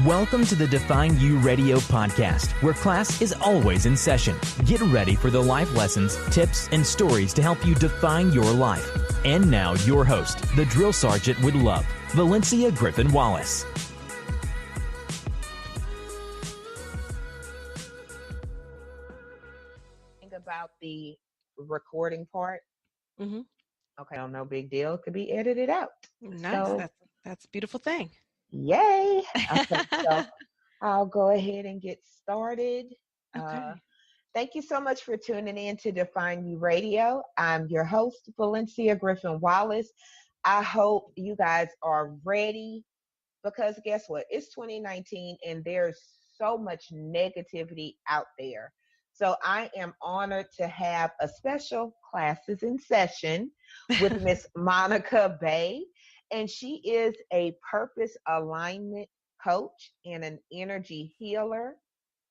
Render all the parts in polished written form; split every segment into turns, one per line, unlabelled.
Welcome to the Define You Radio podcast, where class is always in session. Get ready for the life lessons, tips, and stories to help you define your life. And now, your host, the drill sergeant with love, Valencia Griffin Wallace.
Think about the recording part.
Mm-hmm.
Okay, no big deal. It could be edited out.
Nice.
So,
That's a beautiful thing.
yay. Okay, so I'll go ahead and get started.
Okay.
Thank you so much for tuning in to Define You Radio. I'm your host, Valencia Griffin Wallace. I hope you guys are ready because guess what? It's 2019 and there's so much negativity out there. So I am honored to have a special classes in session with Miss Monica Bay. And she is a purpose alignment coach and an energy healer,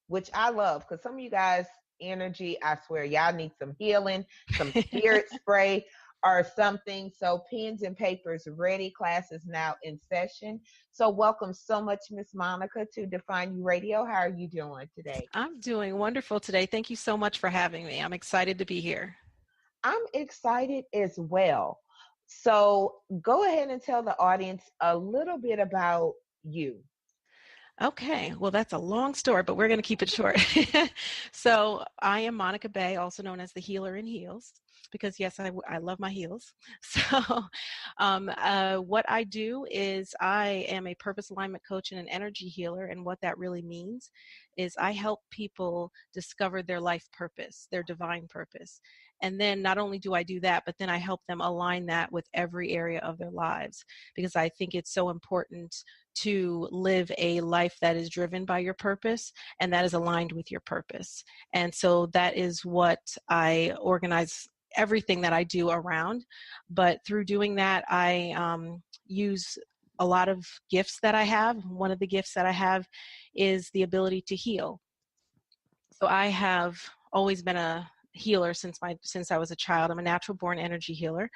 which I love because some of you guys, energy, I swear, y'all need some healing, some spirit spray or something. So pens and papers ready. Class is now in session. So welcome so much, Miss Monica, to Define You Radio. How are you doing today?
I'm doing wonderful today. Thank you so much for having me. I'm excited to be here.
I'm excited as well. So go ahead and tell the audience a little bit about you.
Okay, well, that's a long story, but we're going to keep it short. So I am Monica Bay, also known as the Healer in Heels, because yes, I love my heels. So what I do is I am a purpose alignment coach and an energy healer. And what that really means is I help people discover their life purpose, their divine purpose. And then not only do I do that, but then I help them align that with every area of their lives, because I think it's so important to live a life that is driven by your purpose and that is aligned with your purpose. And so that is what I organize everything that I do around. But through doing that, I use a lot of gifts that I have. One of the gifts that I have is the ability to heal. So I have always been a healer since I was a child. I'm a natural born energy healer.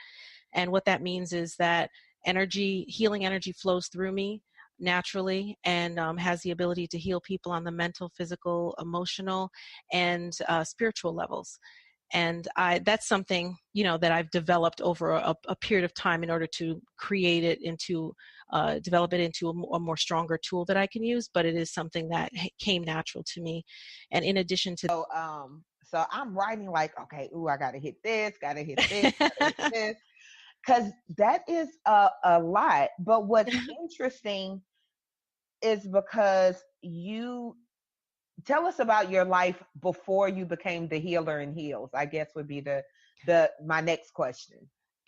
And what that means is that healing energy flows through me naturally and has the ability to heal people on the mental, physical, emotional, and spiritual levels. And that's something, that I've developed over a period of time in order to create it into, develop it into a more stronger tool that I can use. But it is something that came natural to me. And in addition to...
So I'm writing like, okay, I got to hit this, got to hit this, got to hit this. Because that is a lot. But what's interesting is because you tell us about your life before you became the Healer in Heels, I guess would be my next question.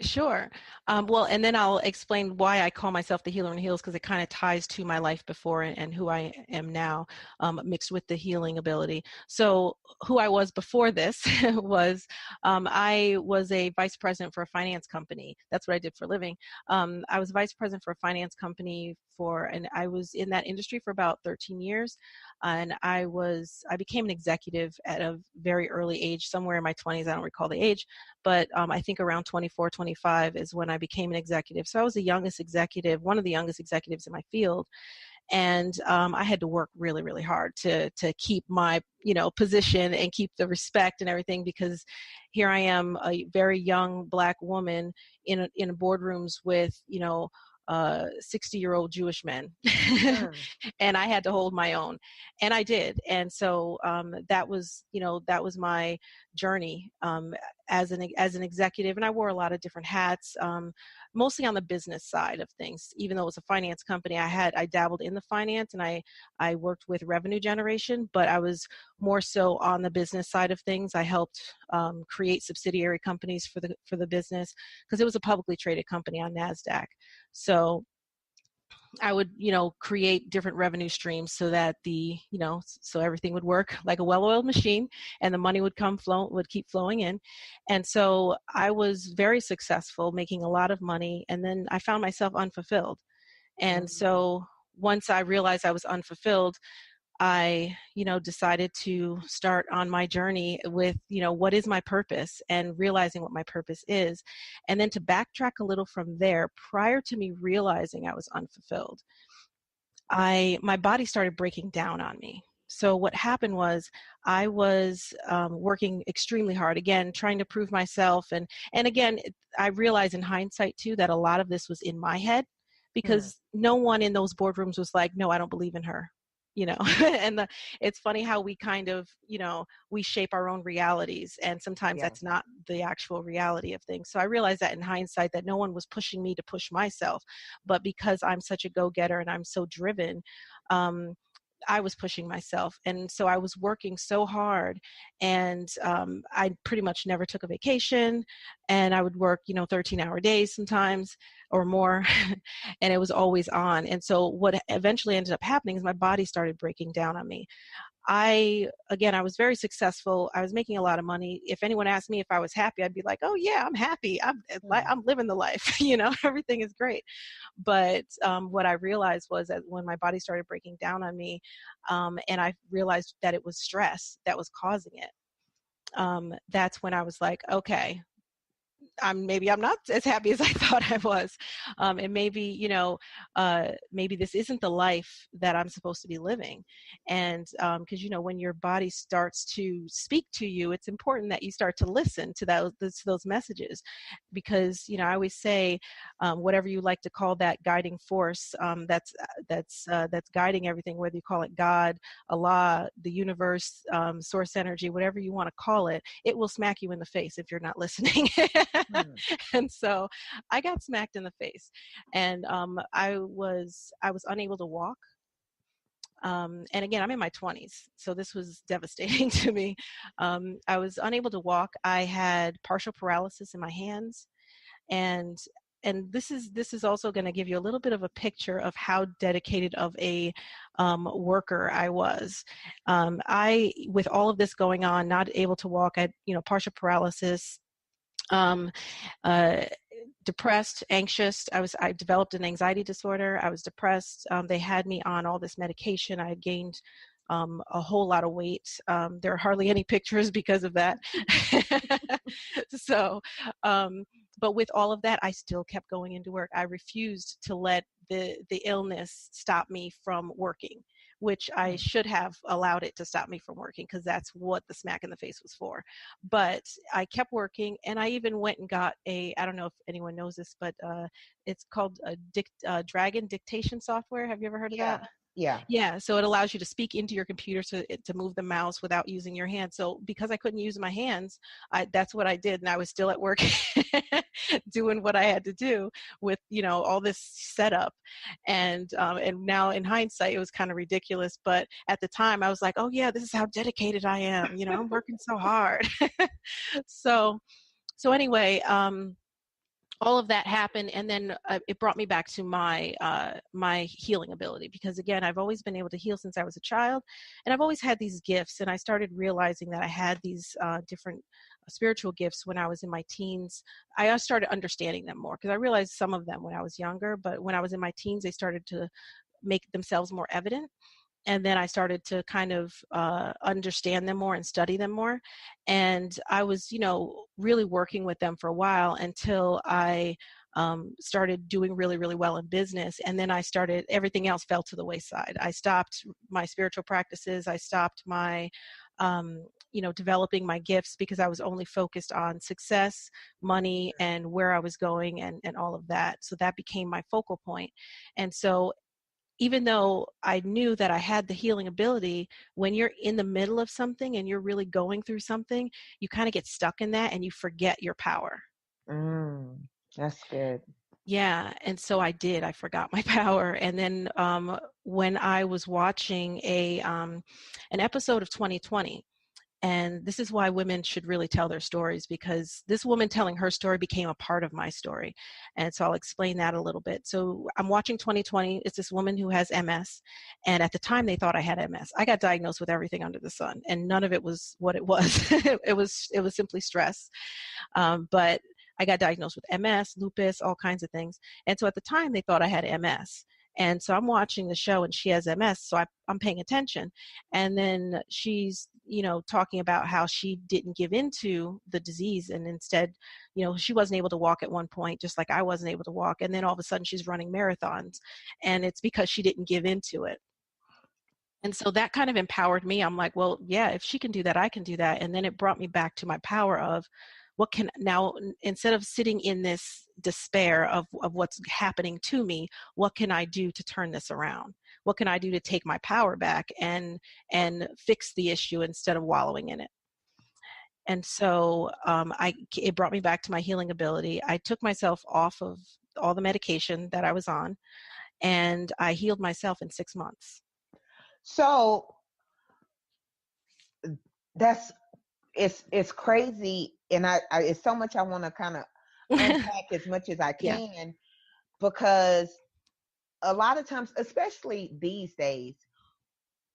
Sure. Well, and then I'll explain why I call myself the Healer in Heels, because it kind of ties to my life before and who I am now, mixed with the healing ability. So who I was before this was, I was a vice president for a finance company. That's what I did for a living. I was vice president for a finance company and I was in that industry for about 13 years. And I became an executive at a very early age, somewhere in my 20s. I don't recall the age, but I think around 24, 25 is when I became an executive. So I was one of the youngest executives in my field. And I had to work really, really hard to keep my, position and keep the respect and everything, because here I am, a very young Black woman in boardrooms with, 60-year-old Jewish men. And I had to hold my own, and I did. And so that was my journey as an executive. And I wore a lot of different hats, mostly on the business side of things. Even though it was a finance company, I dabbled in the finance, and I worked with revenue generation, but I was more so on the business side of things. I helped create subsidiary companies for the business, because it was a publicly traded company on NASDAQ. So I would, create different revenue streams so that so everything would work like a well-oiled machine, and the money would keep flowing in. And so I was very successful, making a lot of money. And then I found myself unfulfilled. And so once I realized I was unfulfilled, I, decided to start on my journey with, what is my purpose, and realizing what my purpose is. And then to backtrack a little from there, prior to me realizing I was unfulfilled, my body started breaking down on me. So what happened was I was working extremely hard, again, trying to prove myself. And again, I realized in hindsight too, that a lot of this was in my head,
Hmm.
because no one in those boardrooms was like, no, I don't believe in her, and it's funny how we kind of, we shape our own realities, and sometimes
Yeah.
that's not the actual reality of things. So I realized that in hindsight, that no one was pushing me to push myself, but because I'm such a go-getter and I'm so driven, um, I was pushing myself. And so I was working so hard, and I pretty much never took a vacation, and I would work, 13-hour days sometimes or more. And it was always on. And so what eventually ended up happening is my body started breaking down on me. I was very successful. I was making a lot of money. If anyone asked me if I was happy, I'd be like, oh yeah, I'm happy.
Hmm.
I'm living the life, everything is great. But what I realized was that when my body started breaking down on me, and I realized that it was stress that was causing it, that's when I was like, okay, maybe I'm not as happy as I thought I was. And maybe, maybe this isn't the life that I'm supposed to be living. And because, when your body starts to speak to you, it's important that you start to listen to those messages. Because, I always say, whatever you like to call that guiding force, that's guiding everything, whether you call it God, Allah, the universe, source energy, whatever you want to call it, it will smack you in the face if you're not listening.
Hmm.
And so I got smacked in the face, and I was unable to walk. And again, I'm in my 20s, so this was devastating to me. I was unable to walk. I had partial paralysis in my hands, and this is also going to give you a little bit of a picture of how dedicated of a worker I was. With all of this going on, not able to walk, I had, partial paralysis, um, uh, depressed, anxious. I developed an anxiety disorder. I was depressed. They had me on all this medication. I had gained a whole lot of weight. There are hardly any pictures because of that. So, but with all of that, I still kept going into work. I refused to let the illness stop me from working, which I
Hmm.
should have allowed it to stop me from working, because that's what the smack in the face was for. But I kept working, and I even went and got I don't know if anyone knows this, but it's called Dragon dictation software. Have you ever heard of
Yeah.
that?
Yeah.
Yeah, so it allows you to speak into your computer to move the mouse without using your hands. So because I couldn't use my hands, that's what I did, and I was still at work doing what I had to do with all this setup. And now in hindsight, it was kind of ridiculous, but at the time I was like, oh yeah, this is how dedicated I am. I'm working so hard. So anyway, all of that happened, and then it brought me back to my healing ability, because again, I've always been able to heal since I was a child, and I've always had these gifts. And I started realizing that I had these different spiritual gifts when I was in my teens. I started understanding them more, because I realized some of them when I was younger, but when I was in my teens, they started to make themselves more evident. And then I started to kind of understand them more and study them more. And I was, really working with them for a while, until I started doing really, really well in business. And then everything else fell to the wayside. I stopped my spiritual practices. I stopped my, developing my gifts, because I was only focused on success, money, and where I was going, and all of that. So that became my focal point. And so even though I knew that I had the healing ability, when you're in the middle of something and you're really going through something, you kind of get stuck in that and you forget your power.
Mm, that's good.
Yeah, and so I forgot my power. And then when I was watching an episode of 2020, and this is why women should really tell their stories, because this woman telling her story became a part of my story. And so I'll explain that a little bit. So I'm watching 2020. It's this woman who has MS. And at the time they thought I had MS. I got diagnosed with everything under the sun, and none of it was what it was. It was simply stress. But I got diagnosed with MS, lupus, all kinds of things. And so at the time they thought I had MS. And so I'm watching the show and she has MS, so I'm paying attention. And then she's, talking about how she didn't give into the disease, and instead, she wasn't able to walk at one point, just like I wasn't able to walk. And then all of a sudden she's running marathons, and it's because she didn't give into it. And so that kind of empowered me. I'm like, well, yeah, if she can do that, I can do that. And then it brought me back to my power of instead of sitting in this despair of what's happening to me, what can I do to turn this around? What can I do to take my power back and fix the issue instead of wallowing in it? And so it brought me back to my healing ability. I took myself off of all the medication that I was on, and I healed myself in 6 months.
So it's crazy, and I it's so much I want to kind of unpack as much as I can,
Yeah.
because a lot of times, especially these days,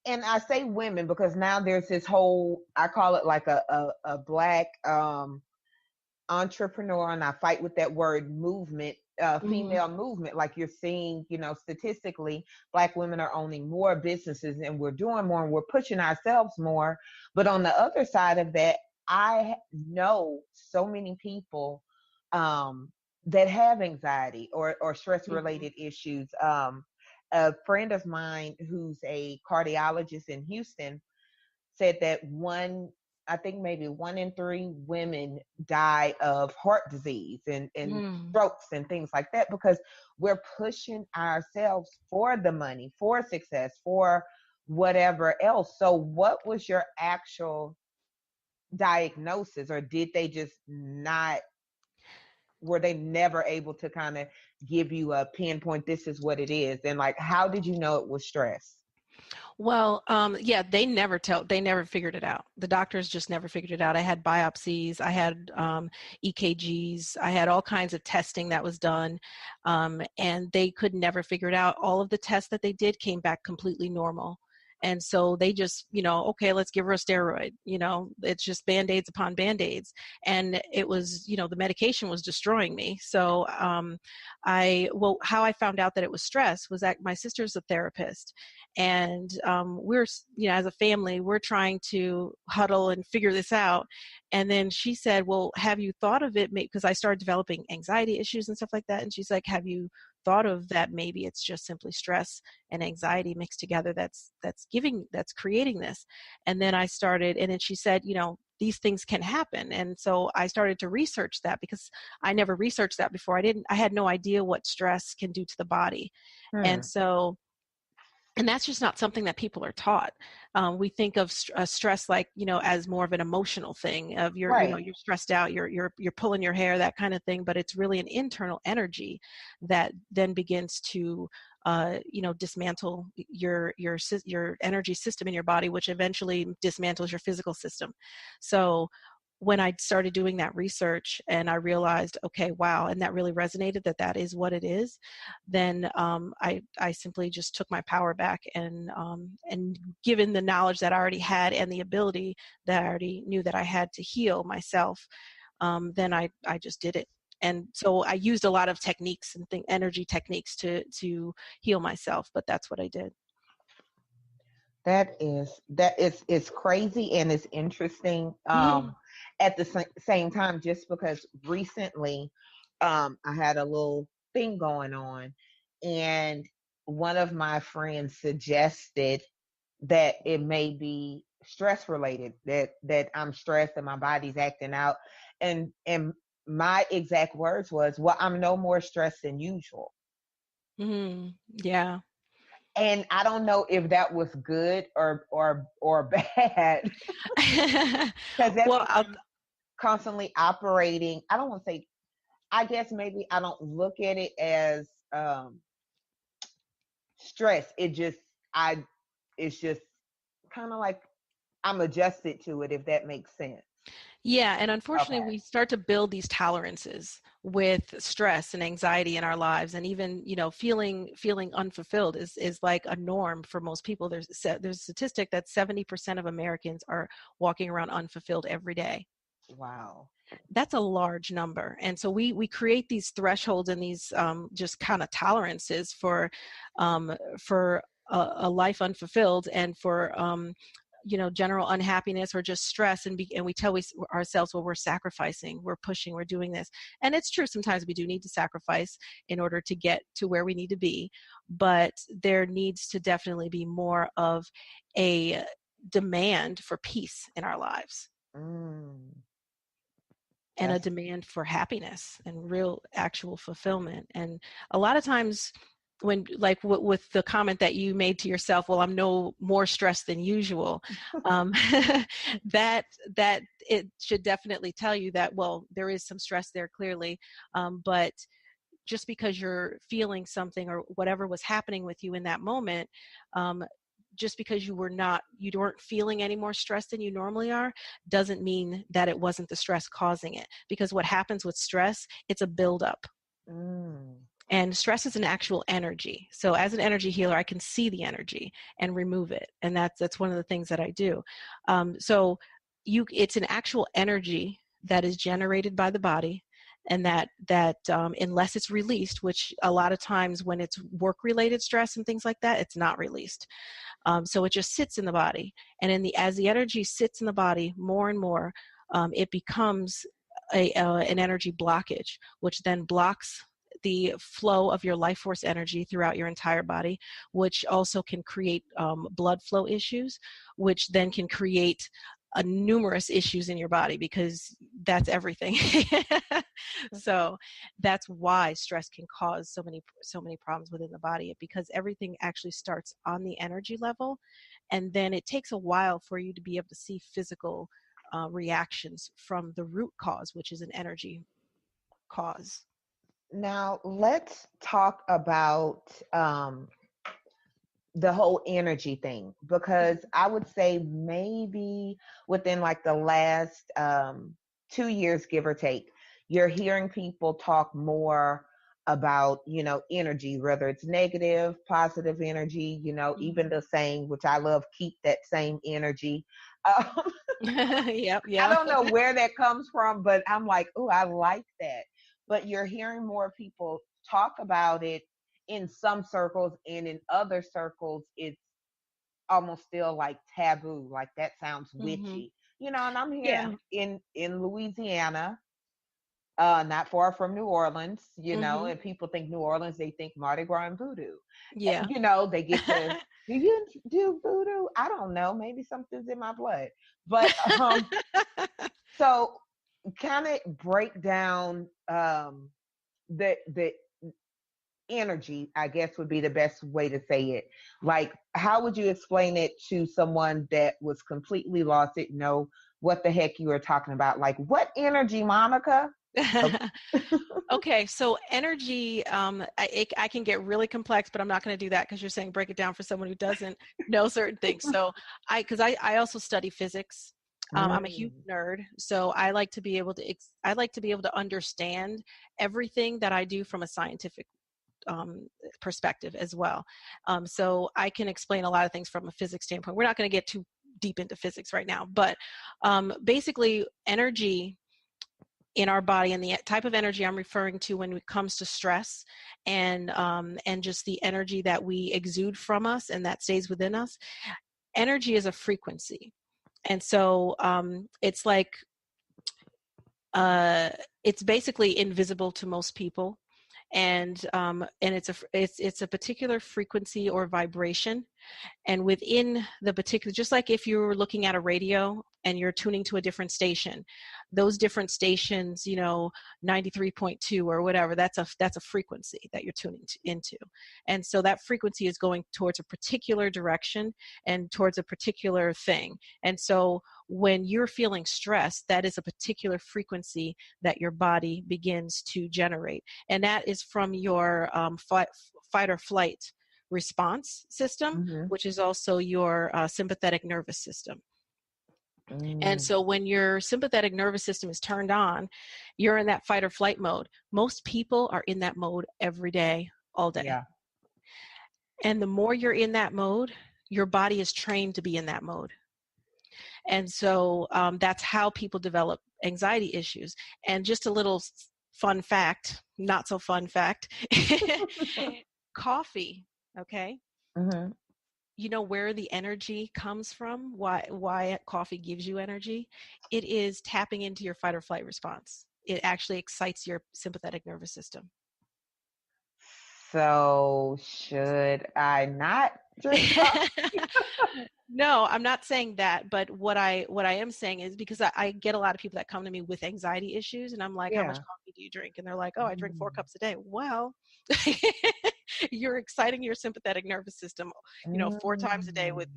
and I say women because now there's this whole, I call it like a black entrepreneur, and I fight with that word, movement, female movement. Like you're seeing, statistically, Black women are owning more businesses, and we're doing more, and we're pushing ourselves more. But on the other side of that, I know so many people that have anxiety or stress related issues. A friend of mine who's a cardiologist in Houston said that I think maybe 1 in 3 women die of heart disease and strokes and things like that, because we're pushing ourselves for the money, for success, for whatever else. So what was your actual diagnosis, or did they just not, were they never able to kind of give you a pinpoint, this is what it is? And like, how did you know it was stress?
Well, yeah, they never figured it out. The doctors just never figured it out. I had biopsies, I had EKGs, I had all kinds of testing that was done, and they could never figure it out. All of the tests that they did came back completely normal. And so they just, okay, let's give her a steroid. It's just Band-Aids upon Band-Aids. And it was, the medication was destroying me. So how I found out that it was stress was that my sister's a therapist. And we're, as a family, we're trying to huddle and figure this out. And then she said, well, have you thought of it? Because I started developing anxiety issues and stuff like that. And she's like, have you thought of that? Maybe it's just simply stress and anxiety mixed together that's creating this. And then and then she said, these things can happen. And so I started to research that, because I never researched that before. I had no idea what stress can do to the body. And that's just not something that people are taught. We think of stress like, as more of an emotional thing of you're stressed out, you're pulling your hair, that kind of thing. But it's really an internal energy that then begins to, dismantle your energy system in your body, which eventually dismantles your physical system. So when I started doing that research and I realized, okay, wow, and that really resonated, that is what it is, then I simply just took my power back, and given the knowledge that I already had and the ability that I already knew that I had to heal myself, then I just did it. And so I used a lot of techniques and energy techniques to heal myself, but that's what I did.
That is crazy, and it's interesting at the same time, just because recently I had a little thing going on, and one of my friends suggested that it may be stress related, that I'm stressed and my body's acting out, and my exact words was, well, I'm no more stressed than usual.
Yeah.
And I don't know if that was good or bad, because I'm constantly operating. I don't want to say, I guess maybe I don't look at it as stress. It's just kind of like I'm adjusted to it, if that makes sense.
Yeah, and unfortunately,
Okay.
we start to build these tolerances with stress and anxiety in our lives, and even feeling unfulfilled is like a norm for most people. There's a statistic that 70% of Americans are walking around unfulfilled every day.
Wow.
That's a large number. And so we create these thresholds and these just kind of tolerances for a life unfulfilled and for general unhappiness or just stress, and we tell ourselves, well, we're sacrificing, we're pushing, we're doing this. And it's true, sometimes we do need to sacrifice in order to get to where we need to be, but there needs to definitely be more of a demand for peace in our lives. And a demand for happiness and real actual fulfillment. And a lot of times when, like with the comment that you made to yourself, well, I'm no more stressed than usual, that it should definitely tell you that, well, there is some stress there clearly, but just because you're feeling something or whatever was happening with you in that moment, just because you weren't feeling any more stress than you normally are, doesn't mean that it wasn't the stress causing it. Because what happens with stress, it's a buildup. And stress is an actual energy. So as an energy healer, I can see the energy and remove it. And that's one of the things that I do. So it's an actual energy that is generated by the body, and that unless it's released, which a lot of times when it's work-related stress and things like that, it's not released. So it just sits in the body, and as the energy sits in the body more and more, it becomes an energy blockage, which then blocks the flow of your life force energy throughout your entire body, which also can create blood flow issues, which then can create numerous issues in your body, because that's everything. So that's why stress can cause so many problems within the body, because everything actually starts on the energy level, and then it takes a while for you to be able to see physical reactions from the root cause, which is an energy cause.
Now let's talk about the whole energy thing, because I would say maybe within like the last 2 years, give or take, you're hearing people talk more about, energy, whether it's negative, positive energy, even the saying, which I love, keep that same energy.
Yep.
I don't know where that comes from, but I'm like, oh, I like that. But you're hearing more people talk about it in some circles, and in other circles it's almost still like taboo, like that sounds witchy, and I'm hearing in Louisiana, not far from New Orleans, and people think New Orleans, they think Mardi Gras and voodoo. They get to do you do voodoo? I don't know, maybe something's in my blood, but so kind of break down the energy, I guess would be the best way to say it. Like, how would you explain it to someone that was completely lost, didn't know what the heck you were talking about? Like, what energy, Monica?
Okay, so energy, I can get really complex, but I'm not going to do that, because you're saying break it down for someone who doesn't know certain things. So I also study physics. I'm a huge nerd, so I like to be able to understand everything that I do from a scientific perspective as well. So I can explain a lot of things from a physics standpoint. We're not going to get too deep into physics right now, but basically energy in our body, and the type of energy I'm referring to when it comes to stress and just the energy that we exude from us and that stays within us. Energy is a frequency. And so it's like, it's basically invisible to most people. And it's a particular frequency or vibration, and within the particular, just like if you were looking at a radio and you're tuning to a different station, those different stations, 93.2 or whatever, that's a frequency that you're tuning into. And so that frequency is going towards a particular direction and towards a particular thing. And so when you're feeling stress, that is a particular frequency that your body begins to generate. And that is from your fight or flight response system, which is also your sympathetic nervous system. And so when your sympathetic nervous system is turned on, you're in that fight or flight mode. Most people are in that mode every day, all day. Yeah. And the more you're in that mode, your body is trained to be in that mode. And so that's how people develop anxiety issues. And just a little fun fact, not so fun fact, coffee, okay?
Mm-hmm.
You know where the energy comes from? Why coffee gives you energy? It is tapping into your fight or flight response. It actually excites your sympathetic nervous system.
So should I not drink coffee?
No, I'm not saying that, but what I am saying is, because I get a lot of people that come to me with anxiety issues, and I'm like, how much
Yeah.
coffee do you drink? And they're like, oh, I drink 4
Mm.
cups a day. Well, you're exciting your sympathetic nervous system, 4 times a day with,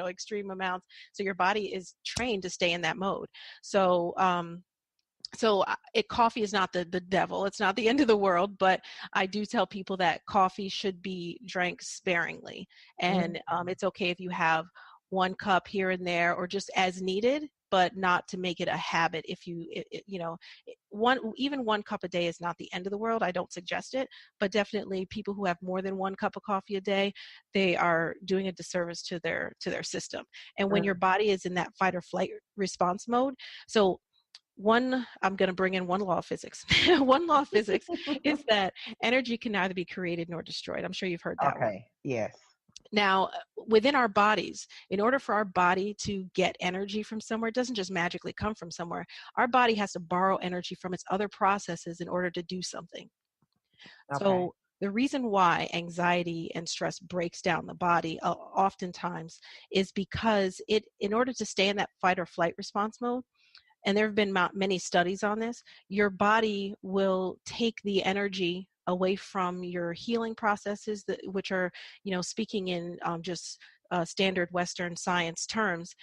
extreme amounts. So your body is trained to stay in that mode. So, coffee is not the devil. It's not the end of the world, but I do tell people that coffee should be drank sparingly. And it's okay if you have 1 cup here and there, or just as needed, but not to make it a habit. If even 1 cup a day is not the end of the world. I don't suggest it, but definitely people who have more than 1 cup of coffee a day, they are doing a disservice to their system. And when your body is in that fight or flight response mode, so I'm going to bring in one law of physics. One law of physics is that energy can neither be created nor destroyed. I'm sure you've heard that one.
Okay. Yes.
Now, within our bodies, in order for our body to get energy from somewhere, it doesn't just magically come from somewhere. Our body has to borrow energy from its other processes in order to do something.
Okay.
So the reason why anxiety and stress breaks down the body oftentimes is because in order to stay in that fight or flight response mode, and there have been many studies on this, your body will take the energy away from your healing processes, which are, speaking in just standard Western science terms,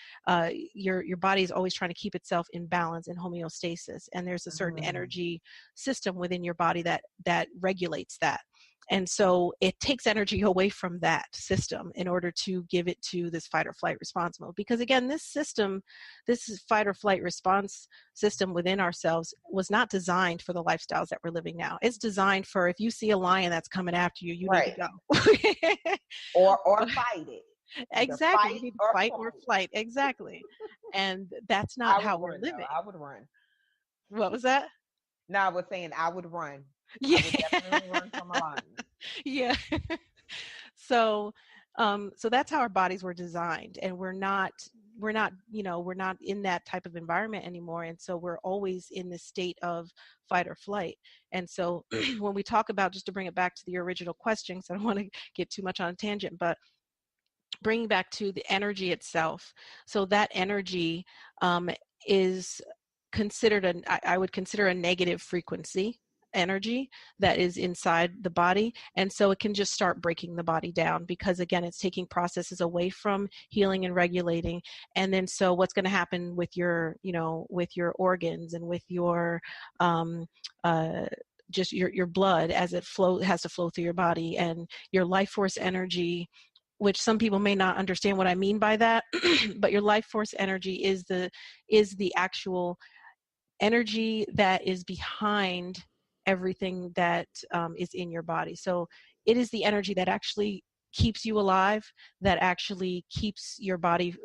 your body is always trying to keep itself in balance and homeostasis. And there's a certain energy system within your body that regulates that. And so it takes energy away from that system in order to give it to this fight or flight response mode. Because again, this fight or flight response system within ourselves was not designed for the lifestyles that we're living now. It's designed for, if you see a lion that's coming after you, you need to go.
or fight it.
Exactly. You need to fight or flight. Exactly. And that's not how we're living.
I would run.
What was that?
No, I was saying I would run.
Yeah.
I would definitely run from a lion.
Yeah. So that's how our bodies were designed, and we're not in that type of environment anymore. And so we're always in this state of fight or flight. And so when we talk about, just to bring it back to the original question, because I don't want to get too much on a tangent, but bringing back to the energy itself. So that energy is considered I would consider a negative frequency energy that is inside the body. And so it can just start breaking the body down, because again, it's taking processes away from healing and regulating. And then so what's going to happen with your organs and with your just your blood, as it has to flow through your body, and your life force energy, which some people may not understand what I mean by that, but your life force energy is the actual energy that is behind everything that is in your body. So it is the energy that actually keeps you alive, that actually keeps your body,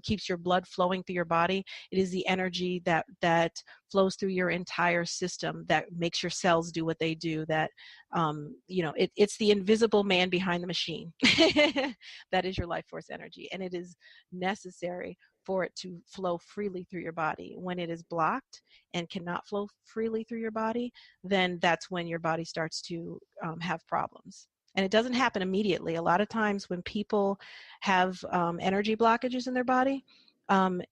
keeps your blood flowing through your body. It is the energy that flows through your entire system, that makes your cells do what they do, that, it's the invisible man behind the machine. That is your life force energy. And it is necessary for it to flow freely through your body. When it is blocked and cannot flow freely through your body, then that's when your body starts to have problems. And it doesn't happen immediately. A lot of times when people have energy blockages in their body,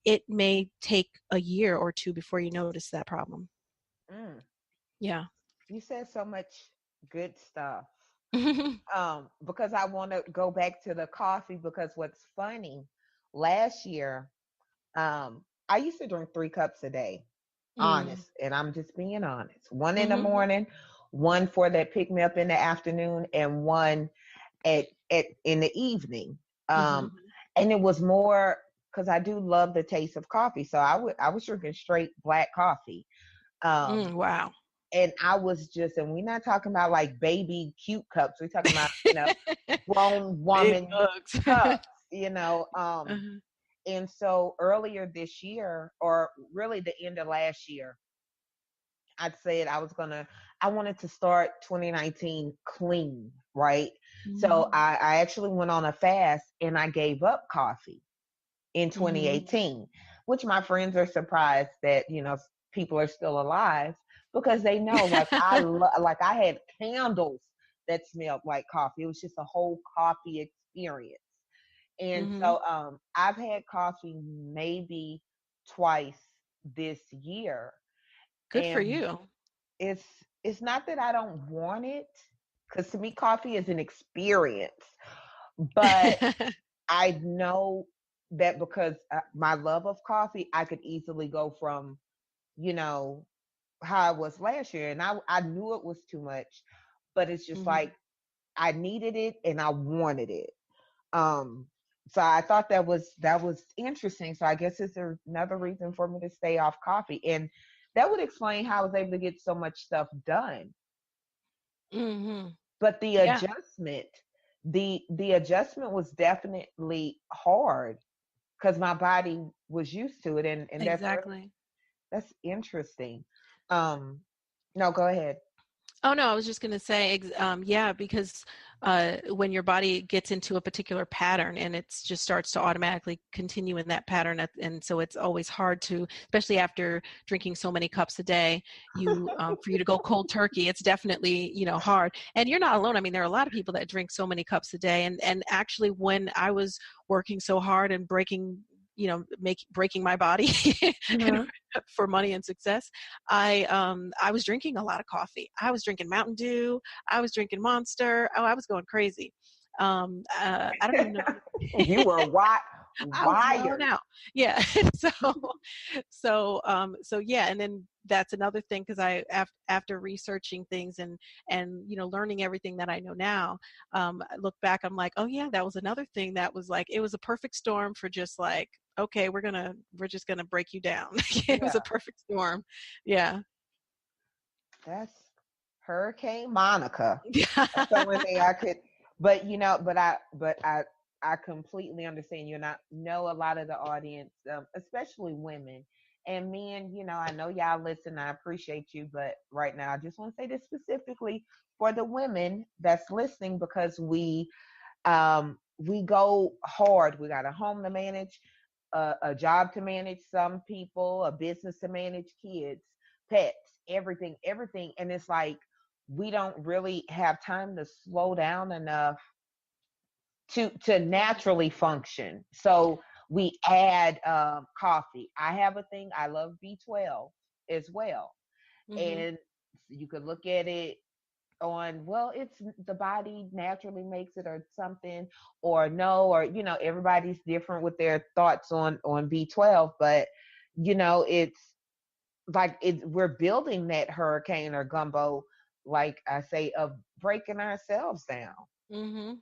it may take a year or 2 before you notice that problem. Yeah.
You said so much good stuff. Because I want to go back to the coffee, because what's funny, last year, I used to drink 3 cups a day, honest, and I'm just being honest. 1 in the morning, 1 for that pick me up in the afternoon, and 1 at in the evening. And it was more because I do love the taste of coffee, so I was drinking straight black coffee.
Wow.
And I was just, and we're not talking about like baby cute cups. We're talking about, grown woman cups, And so earlier this year, or really the end of last year, I said I wanted to start 2019 clean, right? So
Mhm.
I actually went on a fast and I gave up coffee in
Mhm.
2018, which my friends are surprised that, people are still alive, because they know, like, like I had candles that smelled like coffee. It was just a whole coffee experience. And
Mhm.
so I've had coffee maybe twice this year.
Good for
And
you.
it's it's not that I don't want it, because to me coffee is an experience, but I know that because my love of coffee, I could easily go from, you know, how I was last year. And I knew it was too much, but it's just
Mhm.
like I needed it and I wanted it. Um, so I thought that was interesting. So I guess it's another reason for me to stay off coffee. And that would explain how I was able to get so much stuff done.
Mhm.
But the
Yeah,
adjustment, the adjustment was definitely hard because my body was used to it, and
exactly.
that's interesting. Um, no, go ahead.
Oh no, I was just going to say, yeah, because when your body gets into a particular pattern and it just starts to automatically continue in that pattern, and so it's always hard to, especially after drinking so many cups a day, for you to go cold turkey, it's definitely hard. And you're not alone. I mean, there are a lot of people that drink so many cups a day, and actually, when I was working so hard and breaking my body in
Mhm.
for money and success, I was drinking a lot of coffee. I was drinking Mountain Dew. I was drinking Monster. Oh, I was going crazy. I don't even know.
You were
I was wilding
wired.
out. Yeah. so, so yeah. And then that's another thing, because after researching things and learning everything that I know now, I look back, I'm like, oh yeah, that was another thing that was like, it was a perfect storm for just like, okay, we're just gonna break you down. It was a
Yeah,
perfect storm. Yeah.
that's Hurricane Monica. That's the only thing I could. But I completely understand you, and I know a lot of the audience, especially women and men. I know y'all listen. I appreciate you, but right now I just want to say this specifically for the women that's listening, because we go hard. We got a home to manage, a job to manage, some people, a business to manage, kids, pets, everything. And it's like we don't really have time to slow down enough to naturally function. So we add coffee. I have a thing. I love B12 as well,
Hmm.
and you could look at it on, well, it's the body naturally makes it or something, or no, or everybody's different with their thoughts on B12. But it's like we're building that hurricane or gumbo, like I say, of breaking ourselves down.
Hmm.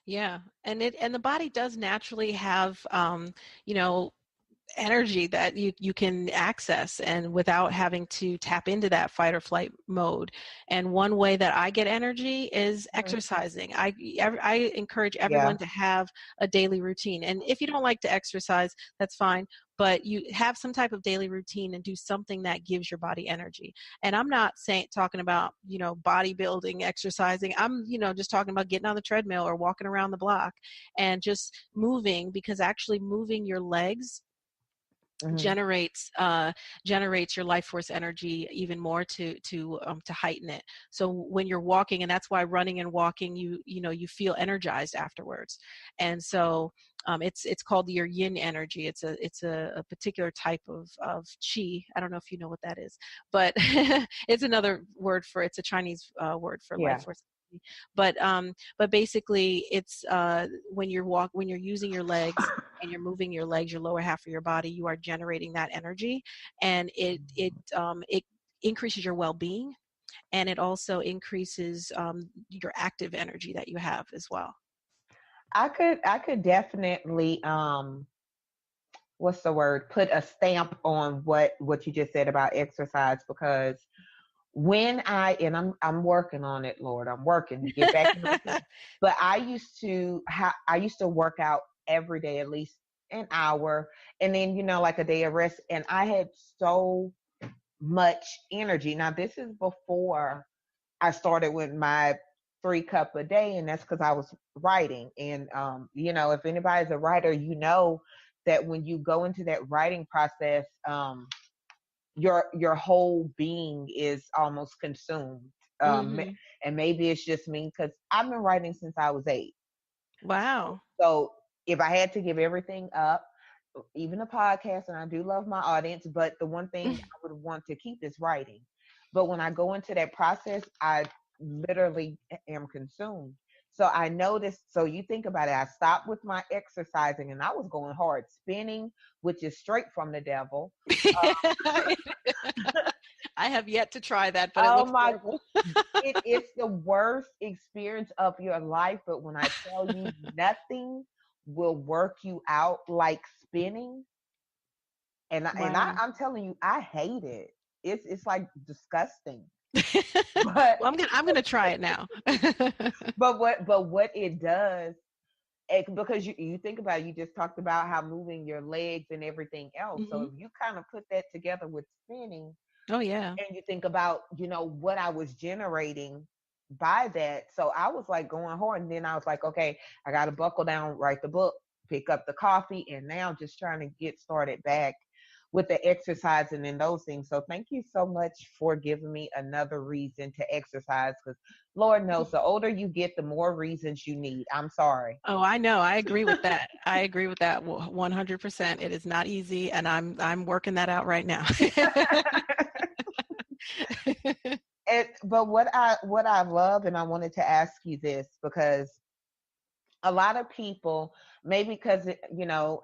Yeah. And the body does naturally have, you know, energy that you can access, and without having to tap into that fight or flight mode. And one way that I get energy is
Mhm.
exercising. I encourage everyone
Yeah.
to have a daily routine, and if you don't like to exercise, that's fine, but you have some type of daily routine and do something that gives your body energy. And I'm not saying talking about bodybuilding, exercising. I'm just talking about getting on the treadmill or walking around the block and just moving, because actually moving your legs
Hmm.
generates your life force energy even more to heighten it. So when you're walking, and that's why running and walking, you feel energized afterwards. And so it's called your yin energy. It's a particular type of chi. I don't know if you know what that is, but it's another word for, it's a Chinese word for life
Yeah.
force energy. But basically it's when you're using your legs and you're moving your legs, your lower half of your body, you are generating that energy, and it increases your well-being, and it also increases your active energy that you have as well.
I could definitely what's the word, put a stamp on what you just said about exercise, because when I'm working on it, Lord, I'm working to get back in the routine. But I used to work out every day, at least an hour, and then, like a day of rest. And I had so much energy. Now, this is before I started with my 3 cup a day, and that's because I was writing. And if anybody's a writer, that when you go into that writing process, your whole being is almost consumed.
Mm-hmm.
And maybe it's just me because I've been writing since I was 8.
Wow.
So if I had to give everything up, even a podcast, and I do love my audience, but the one thing I would want to keep is writing. But when I go into that process, I literally am consumed. So I noticed, so you think about it, I stopped with my exercising and I was going hard, spinning, which is straight from the devil.
I have yet to try that, but it
Oh
looks
my,
horrible.
it's the worst experience of your life. But when I tell you nothing will work you out like spinning,
Wow.
I'm telling you, I hate it. It's like disgusting.
Well,
But
I'm gonna try it now.
what it does, because you think about it, you just talked about how moving your legs and everything else. So
Hmm.
if you kind of put that together with spinning,
Oh yeah.
and you think about what I was generating by that, so I was like going hard, and then I was like, okay, I got to buckle down, write the book, pick up the coffee, and now just trying to get started back with the exercising and those things. So thank you so much for giving me another reason to exercise, because Lord knows the older you get, the more reasons you need. I'm sorry.
Oh, I know. I agree with that. I agree with that 100%. It is not easy, and I'm working that out right now.
But what I love, and I wanted to ask you this, because a lot of people, maybe because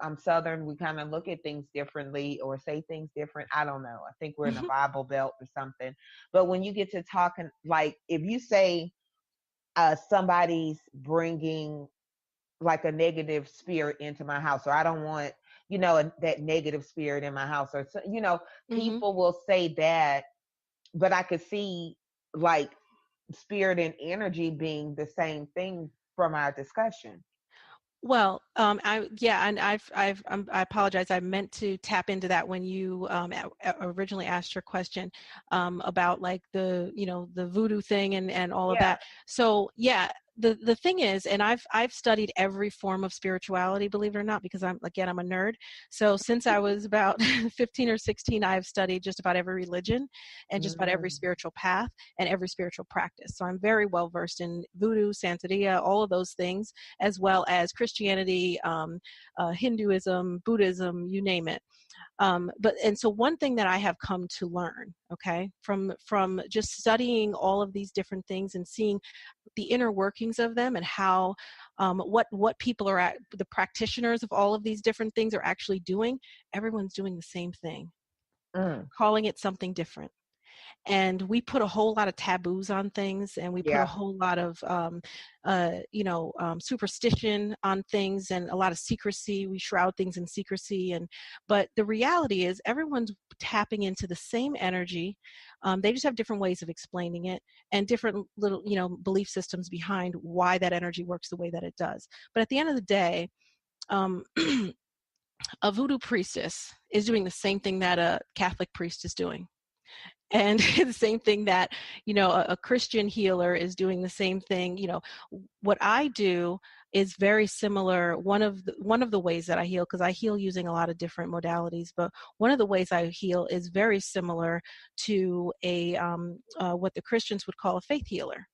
I'm Southern, we kind of look at things differently or say things different. I don't know. I think we're in a Bible Belt or something. But when you get to talking, like if you say somebody's bringing like a negative spirit into my house, or I don't want that negative spirit in my house, or
Hmm.
people will say that, but I could see like spirit and energy being the same thing from our discussion.
Well, and I apologize. I meant to tap into that when you originally asked your question about like the voodoo thing and all of
Yeah.
that. So yeah, the thing is, and I've studied every form of spirituality, believe it or not, because I'm a nerd. So since I was about 15 or 16, I've studied just about every religion and just about every
Mm,
spiritual path and every spiritual practice. So I'm very well versed in voodoo, Santeria, all of those things, as well as Christianity, Hinduism, Buddhism, you name it. And so one thing that I have come to learn, okay, from just studying all of these different things and seeing the inner workings of them and how what people are the practitioners of all of these different things are actually doing. Everyone's doing the same thing,
mm,
calling it something different. And we put a whole lot of taboos on things, and we put a
yeah.
whole lot of superstition on things, and a lot of secrecy. We shroud things in secrecy, but the reality is everyone's tapping into the same energy. They just have different ways of explaining it and different little belief systems behind why that energy works the way that it does. But at the end of the day, um, a voodoo priestess is doing the same thing that a Catholic priest is doing, and the same thing that a Christian healer is doing. The same thing. What I do is very similar. One of the ways that I heal, because I heal using a lot of different modalities, but one of the ways I heal is very similar to a what the Christians would call a faith healer.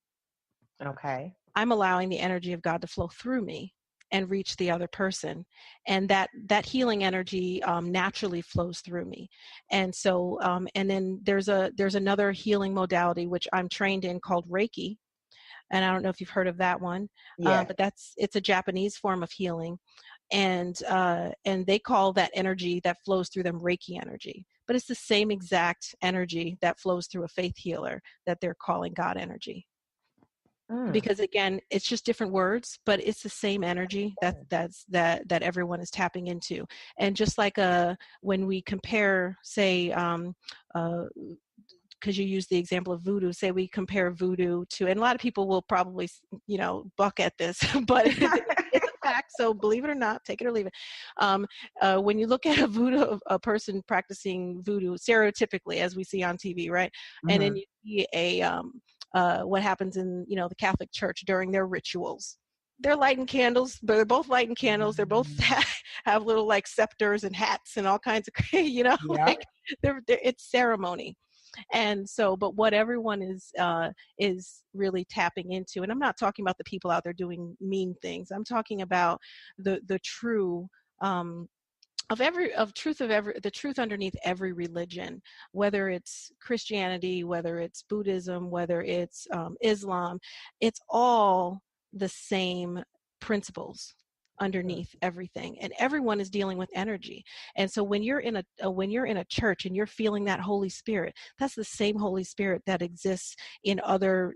Okay.
I'm allowing the energy of God to flow through me and reach the other person, and that healing energy naturally flows through me. And so and then there's another healing modality which I'm trained in called Reiki, and I don't know if you've heard of that one,
Yeah.
but it's a Japanese form of healing, and they call that energy that flows through them Reiki energy, but it's the same exact energy that flows through a faith healer that they're calling God energy,
Mm.
because again, it's just different words, but it's the same energy that everyone is tapping into. And just like when we compare, say, because you use the example of voodoo, say we compare voodoo to, and a lot of people will probably buck at this, but it's a fact. So believe it or not, take it or leave it. When you look at a person practicing voodoo, stereotypically, as we see on TV, right? And then you see what happens in, the Catholic Church during their rituals. They're lighting candles, but they're both lighting candles. They're both have little like scepters and hats and all kinds of,
Yeah.
like it's ceremony. And so, but what everyone is really tapping into, and I'm not talking about the people out there doing mean things. I'm talking about the true the truth underneath every religion, whether it's Christianity, whether it's Buddhism, whether it's Islam. It's all the same principles underneath everything, and everyone is dealing with energy. And so when you're in a church and you're feeling that Holy Spirit, that's the same Holy Spirit that exists in other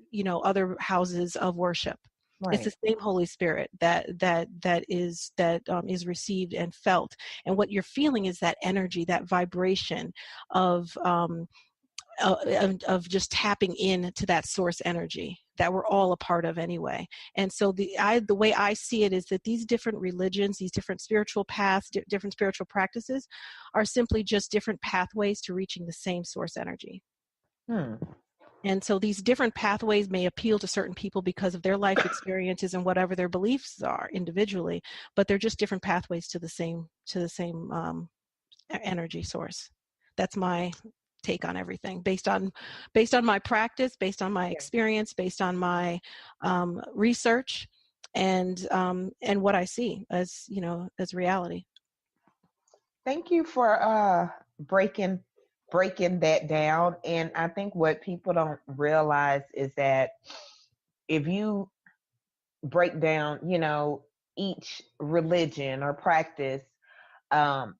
houses of worship.
Right.
It's the same Holy Spirit that is received and felt, and what you're feeling is that energy, that vibration of just tapping into that source energy that we're all a part of anyway. And so the way I see it is that these different religions, these different spiritual paths, different spiritual practices, are simply just different pathways to reaching the same source energy. And so these different pathways may appeal to certain people because of their life experiences and whatever their beliefs are individually, but they're just different pathways to the same energy source. That's my take on everything, based on my practice, based on my experience, based on my research, and what I see as reality.
Thank you for breaking that down. And I think what people don't realize is that if you break down, each religion or practice,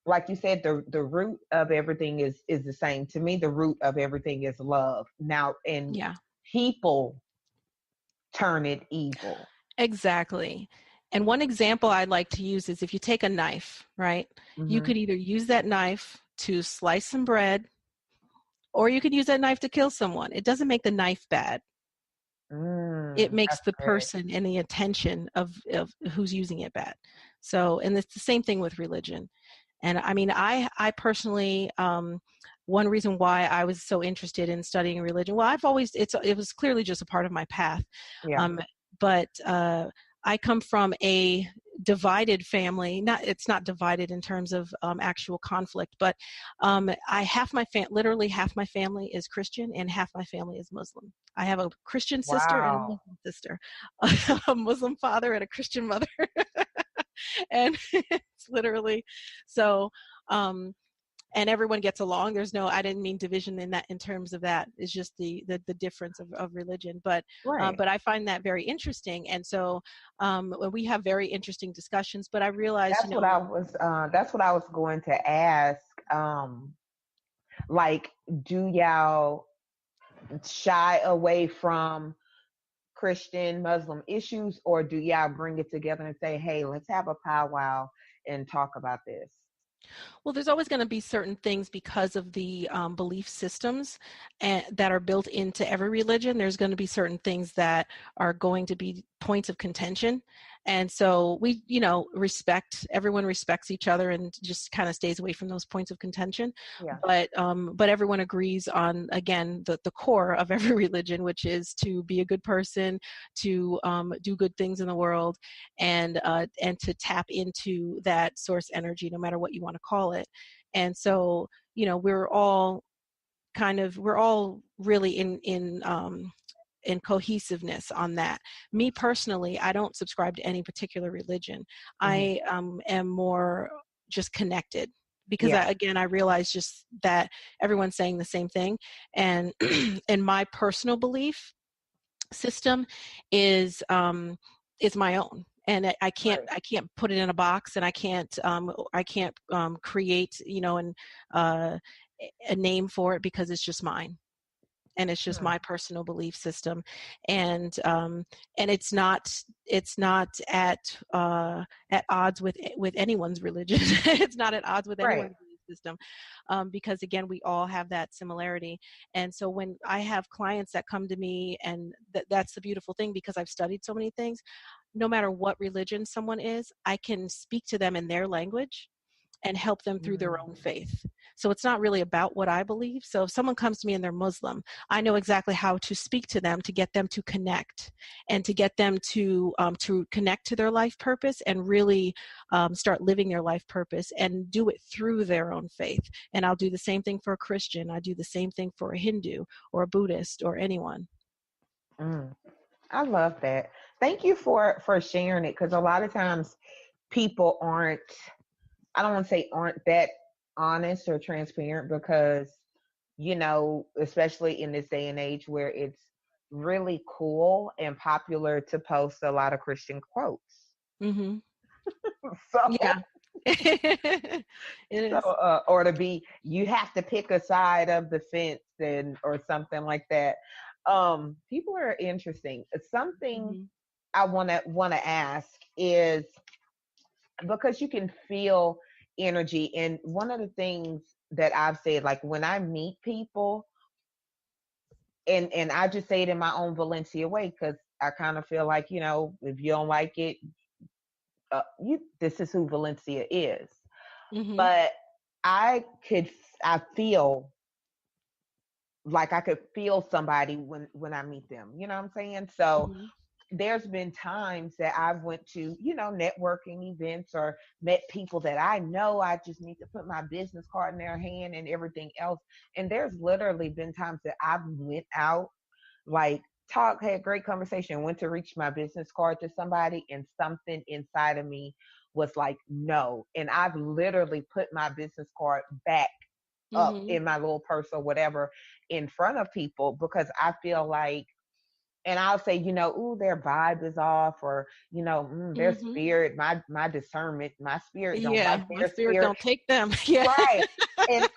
like you said, the root of everything is the same. To me, the root of everything is love. Now, and people turn it evil.
Exactly. And one example I'd like to use is if you take a knife, right? You could either use that knife to slice some bread, or you could use that knife to kill someone. It doesn't make the knife bad. It makes the person and the intention of who's using it bad. So, and it's the same thing with religion. And I mean, I personally, one reason why I was so interested in studying religion, well, it was clearly just a part of my path. But I come from a divided family. It's not divided in terms of actual conflict, but literally half my family is Christian and half my family is Muslim. I have a Christian sister and a Muslim sister, a Muslim father and a Christian mother. And it's literally so. And everyone gets along. I didn't mean division in terms of that. It's just the difference of religion. But I find that very interesting. And so we have very interesting discussions, but I realized,
that's what I was going to ask. Like, do y'all shy away from Christian, Muslim issues, or do y'all bring it together and say, hey, let's have a powwow and talk about this?
Well, there's always going to be certain things because of the belief systems that are built into every religion. There's going to be certain things that are going to be points of contention. And so everyone respects each other and just kind of stays away from those points of contention. But everyone agrees on, again, the core of every religion, which is to be a good person, to do good things in the world, and to tap into that source energy, no matter what you want to call it. And so, we're all really in cohesiveness on that. Me personally, I don't subscribe to any particular religion. I am more just connected because I realize just that everyone's saying the same thing. And and my personal belief system is my own. And I can't put it in a box, and I can't create a name for it, because it's just mine. And it's just my personal belief system, and it's not at odds with anyone's religion. It's not at odds with anyone's belief system, because again, we all have that similarity. And so when I have clients that come to me, and that's the beautiful thing, because I've studied so many things, no matter what religion someone is, I can speak to them in their language and help them through their own faith. So it's not really about what I believe. So if someone comes to me and they're Muslim, I know exactly how to speak to them to get them to connect and to get them to connect to their life purpose and really start living their life purpose and do it through their own faith. And I'll do the same thing for a Christian. I do the same thing for a Hindu or a Buddhist or anyone.
I love that. Thank you for sharing it, because a lot of times people aren't, I don't want to say aren't that honest or transparent, because, you know, especially in this day and age where it's really cool and popular to post a lot of Christian quotes.
Mm-hmm.
So,
Yeah. It is.
so or to be, you have to pick a side of the fence or something like that. People are interesting. Something I want to ask is, because you can feel energy, and one of the things that I've said, like when I meet people, and I just say it in my own Valencia way, because I kind of feel like, you know, if you don't like it, this is who Valencia is. But I feel like I could feel somebody when I meet them. You know what I'm saying? So there's been times that I've went to, you know, networking events or met people that I know I just need to put my business card in their hand and everything else. And there's literally been times that I've went out, like had great conversation, went to reach my business card to somebody, and something inside of me was like, no. And I've literally put my business card back up in my little purse or whatever in front of people, because I feel like, and I'll say, you know, ooh, their vibe is off, or, you know, their spirit, my discernment, my spirit don't like
My
their
spirit
spirit.
don't take them. Yeah.
Right. And,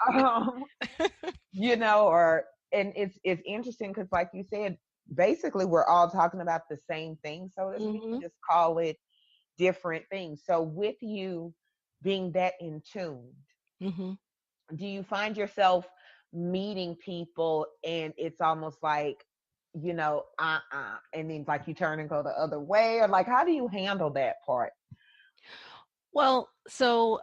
you know, and it's interesting because, like you said, basically we're all talking about the same thing, so to speak, just call it different things. So with you being that in tune, do you find yourself meeting people and it's almost like, you know, and then like you turn and go the other way, or like, how do you handle that part?
Well, so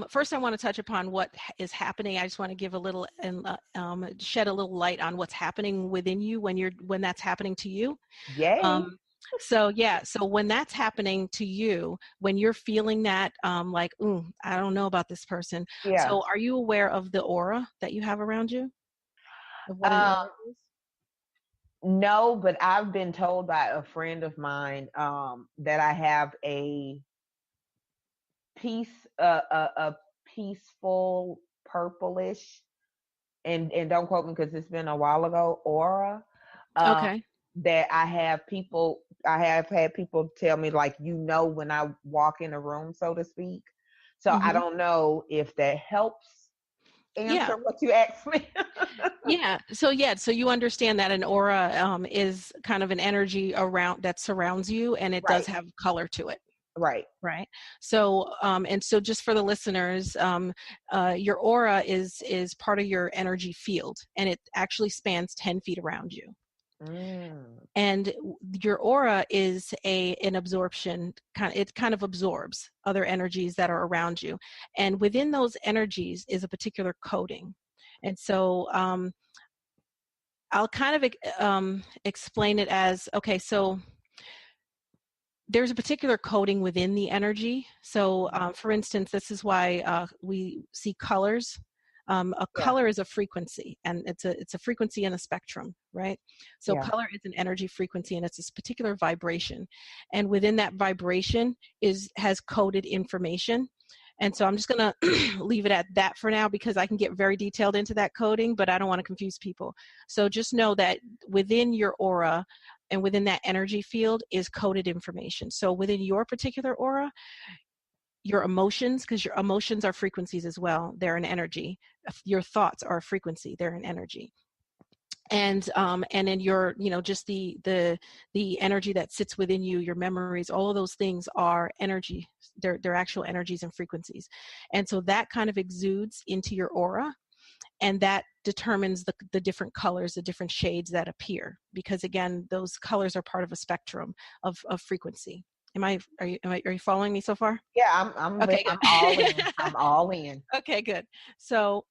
first I want to touch upon what is happening. I just want to give a little and shed a little light on what's happening within you when that's happening to you.
Yay.
So when that's happening to you, when you're feeling that, like, I don't know about this person.
Yeah.
So are you aware of the aura that you have around you? Of what an aura is?
No, but I've been told by a friend of mine that I have a peaceful purplish, and don't quote me because it's been a while ago, aura.
Okay.
That I have had people tell me, like, you know, when I walk in a room, so to speak. So I don't know if that helps answer what you asked me.
So you understand that an aura is kind of an energy around that surrounds you, and it does have color to it.
Right.
So and so just for the listeners, your aura is part of your energy field, and it actually spans 10 feet around you. And your aura is an absorption, it kind of absorbs other energies that are around you, and within those energies is a particular coding. And so I'll kind of explain it as, okay, so there's a particular coding within the energy. So for instance, this is why we see colors. Color is a frequency, and it's a frequency in a spectrum, right? So color is an energy frequency, and it's this particular vibration, and within that vibration has coded information. And so I'm just going to leave it at that for now, because I can get very detailed into that coding, but I don't want to confuse people. So just know that within your aura and within that energy field is coded information. So within your particular aura, your emotions, because your emotions are frequencies as well, they're an energy. Your thoughts are a frequency, they're an energy. And then your, just the energy that sits within you, your memories, all of those things are energy. They're actual energies and frequencies. And so that kind of exudes into your aura, and that determines the different colors, the different shades that appear, because again, those colors are part of a spectrum of frequency. Are you following me so far?
Yeah, I'm
Okay,
I'm all in.
good.
I'm all in.
Okay, good. So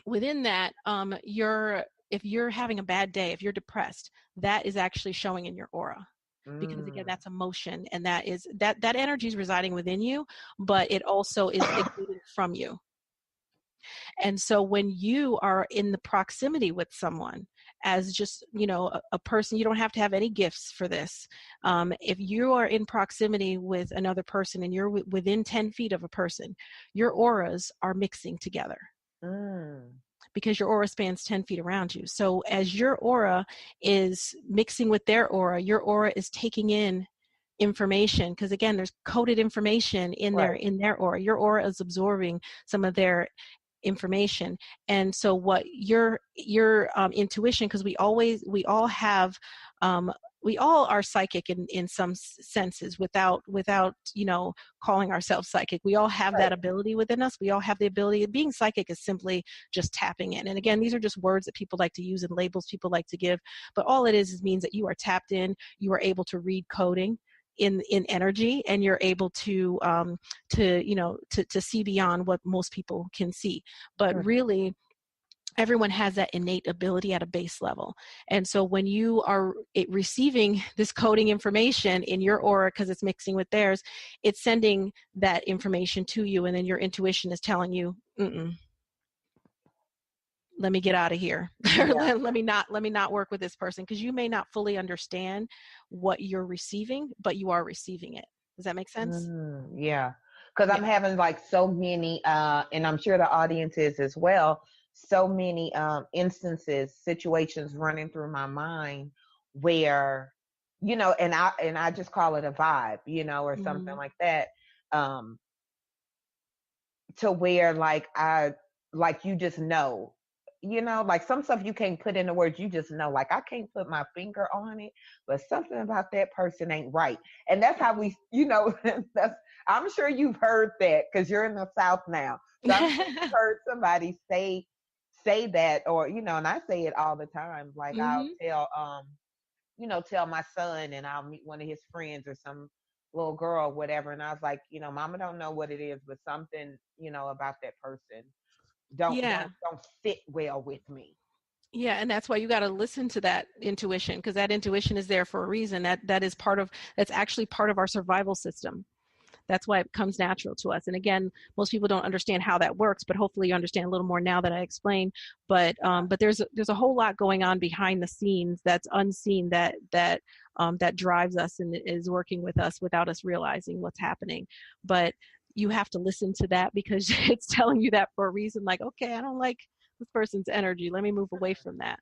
within that, if you're having a bad day, if you're depressed, that is actually showing in your aura. Because again,
Mm,
that's emotion, and that energy is residing within you, but it also is exuding from you. And so when you are in the proximity with someone, as just, a person, you don't have to have any gifts for this. If you are in proximity with another person and you're within 10 feet of a person, your auras are mixing together
mm,
because your aura spans 10 feet around you. So as your aura is mixing with their aura, your aura is taking in information, because again, there's coded information in
right.
their aura. Your aura is absorbing some of their information. And so what your intuition, because we all are psychic in some senses, without calling ourselves psychic. We all have that
Right.
ability within us. We all have the ability. Being psychic is simply just tapping in. And again, these are just words that people like to use and labels people like to give, but all it is means that you are tapped in. You are able to read coding in energy, and you're able to see beyond what most people can see. But
Mm,
really, everyone has that innate ability at a base level. And so when you are receiving this coding information in your aura, because it's mixing with theirs, it's sending that information to you, and then your intuition is telling you, let me get out of here. Or
yeah.
let me not work with this person, because you may not fully understand what you're receiving, but you are receiving it. Does that make sense?
Yeah. Because
Yeah.
I'm having like so many, and I'm sure the audience is as well, so many instances, situations running through my mind where, and I just call it a vibe, or something
Mhm.
like that. Um, to where like you just know, like some stuff you can't put into words, you just know, like I can't put my finger on it, but something about that person ain't right. And that's how we, that's, I'm sure you've heard that because you're in the South now, so I'm sure you've heard somebody say that, or and I say it all the time, like I'll
Mhm.
tell my son, and I'll meet one of his friends or some little girl, whatever. And I was like, mama don't know what it is, but something, about that person don't
Yeah.
don't don't sit well with me.
Yeah, and that's why you got to listen to that intuition, because that intuition is there for a reason. That's actually part of our survival system. That's why it comes natural to us. And again, most people don't understand how that works, but hopefully you understand a little more now that I explain. But there's a whole lot going on behind the scenes that's unseen, that drives us and is working with us without us realizing what's happening. But you have to listen to that, because it's telling you that for a reason. Like, okay, I don't like this person's energy. Let me move away from that.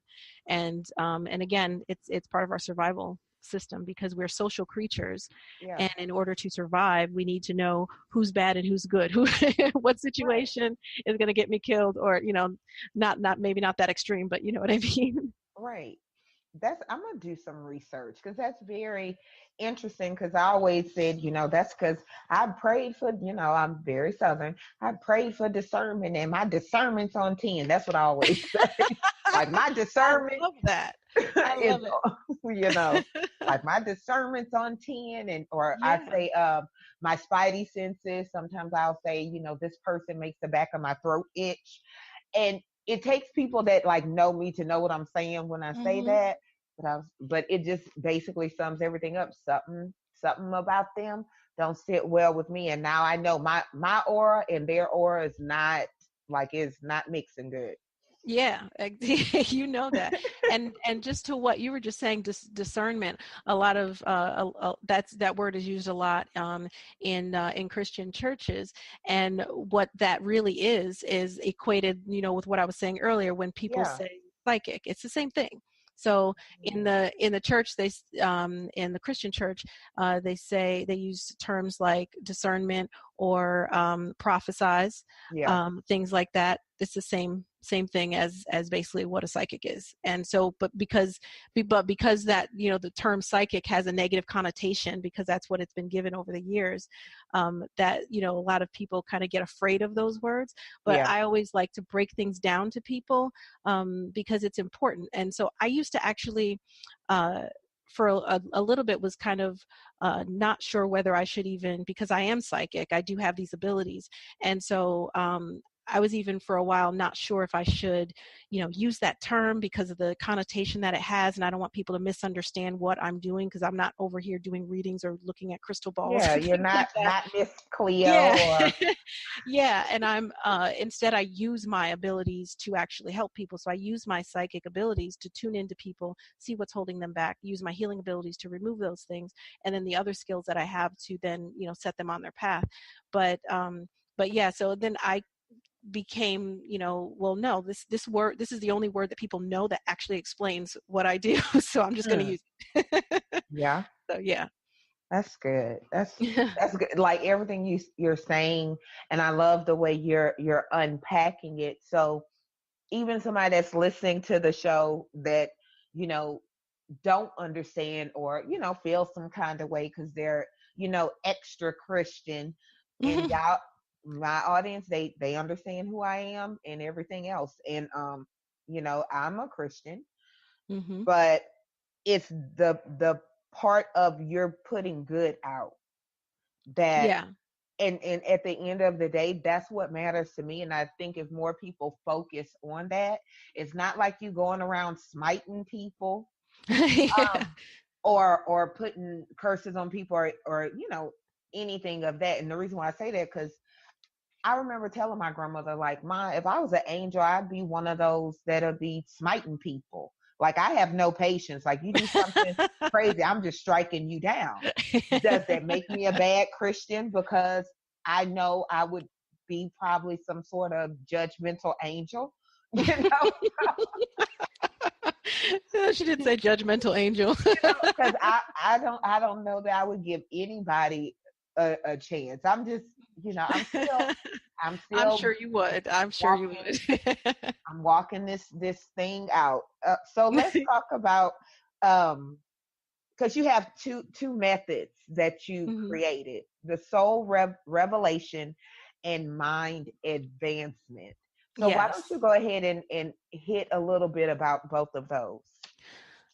And again, it's part of our survival system, because we're social creatures,
Yeah.
and in order to survive, we need to know who's bad and who's good, who what
Right.
situation is going to get me killed, or not maybe not that extreme, but you know what I mean.
Right. I'm gonna do some research because that's very interesting. Because I always said, that's because I prayed for, I'm very Southern. I prayed for discernment, and my discernment's on 10. That's what I always say. Like my
I
discernment
love that. I
is,
love it.
you know, like my discernment's on 10, and or I
Yeah.
say, my spidey senses. Sometimes I'll say, this person makes the back of my throat itch, and it takes people that like know me to know what I'm saying when I say
Hmm.
that. But it just basically sums everything up. Something about them don't sit well with me, and now I know my aura and their aura is not mixing good.
Yeah, you know that. And just to what you were just saying, discernment, a lot of that word is used a lot in Christian churches. And what that really is equated, with what I was saying earlier, when people
Yeah.
say psychic. It's the same thing. So
Mm.
in the church, in the Christian church, they use terms like discernment, or prophesize,
Yeah.
things like that. It's the same thing as basically what a psychic is. And so, because that, the term psychic has a negative connotation, because that's what it's been given over the years, that a lot of people kind of get afraid of those words. But
Yeah.
I always like to break things down to people, because it's important. And so I used to actually, for a little bit was kind of not sure whether I should even, because I am psychic, I do have these abilities. And so I was even for a while not sure if I should, use that term because of the connotation that it has. And I don't want people to misunderstand what I'm doing, because I'm not over here doing readings or looking at crystal balls.
Yeah,
And
you're
things like that.
not Miss Cleo
Yeah.
or
Yeah. And I'm instead I use my abilities to actually help people. So I use my psychic abilities to tune into people, see what's holding them back, use my healing abilities to remove those things, and then the other skills that I have to then, set them on their path. But yeah, so then I became, well, no, this word, this is the only word that people know that actually explains what I do. So I'm just going to use it.
yeah.
So yeah.
That's good. That's good. Like everything you're saying, and I love the way you're unpacking it. So even somebody that's listening to the show that don't understand or feel some kind of way because they're extra Christian, and y'all, my audience, they understand who I am and everything else, and I'm a Christian,
Mm-hmm.
but it's the part of you're putting good out that,
Yeah.
and at the end of the day, that's what matters to me. And I think if more people focus on that, it's not like you going around smiting people,
Yeah.
um, or putting curses on people, or anything of that. And the reason why I say that, because I remember telling my grandmother, like, Ma, if I was an angel, I'd be one of those that'll be smiting people. Like, I have no patience. Like, you do something crazy, I'm just striking you down. Does that make me a bad Christian? Because I know I would be probably some sort of judgmental angel, you know?
She did say judgmental angel.
Because I don't know that I would give anybody a chance. I'm just, I'm
I'm
still
sure you would. I'm sure you
walking,
would.
I'm walking this thing out. So let's talk about, because you have two methods that you
Mhm.
created: the soul revelation and mind advancement. So why don't
Yes.
you go ahead and hit a little bit about both of those?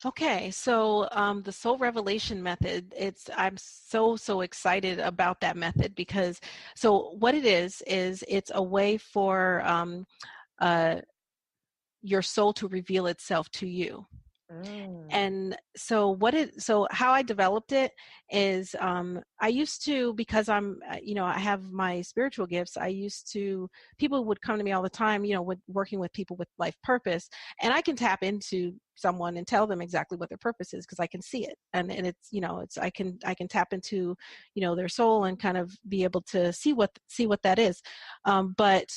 Okay, so the soul revelation method, I'm so excited about that method because so what it is it's a way for uh, your soul to reveal itself to you.
Mm,
And so how I developed it is I used to, because I have my spiritual gifts, people would come to me all the time, with working with people with life purpose, and I can tap into someone and tell them exactly what their purpose is because I can see it, and it's I can tap into their soul and kind of be able to see what that is, but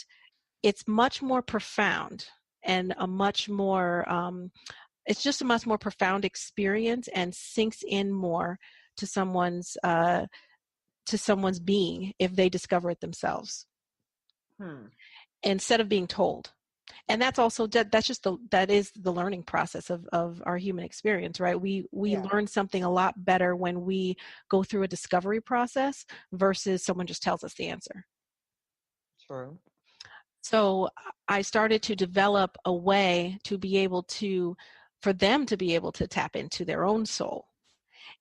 it's much more profound and a much more it's just a much more profound experience and sinks in more to someone's being if they discover it themselves instead of being told. And that's also that is the learning process of our human experience, right? We
yeah,
learn something a lot better when we go through a discovery process versus someone just tells us the answer.
true.
So I started to develop a way to be able for them to be able to tap into their own soul,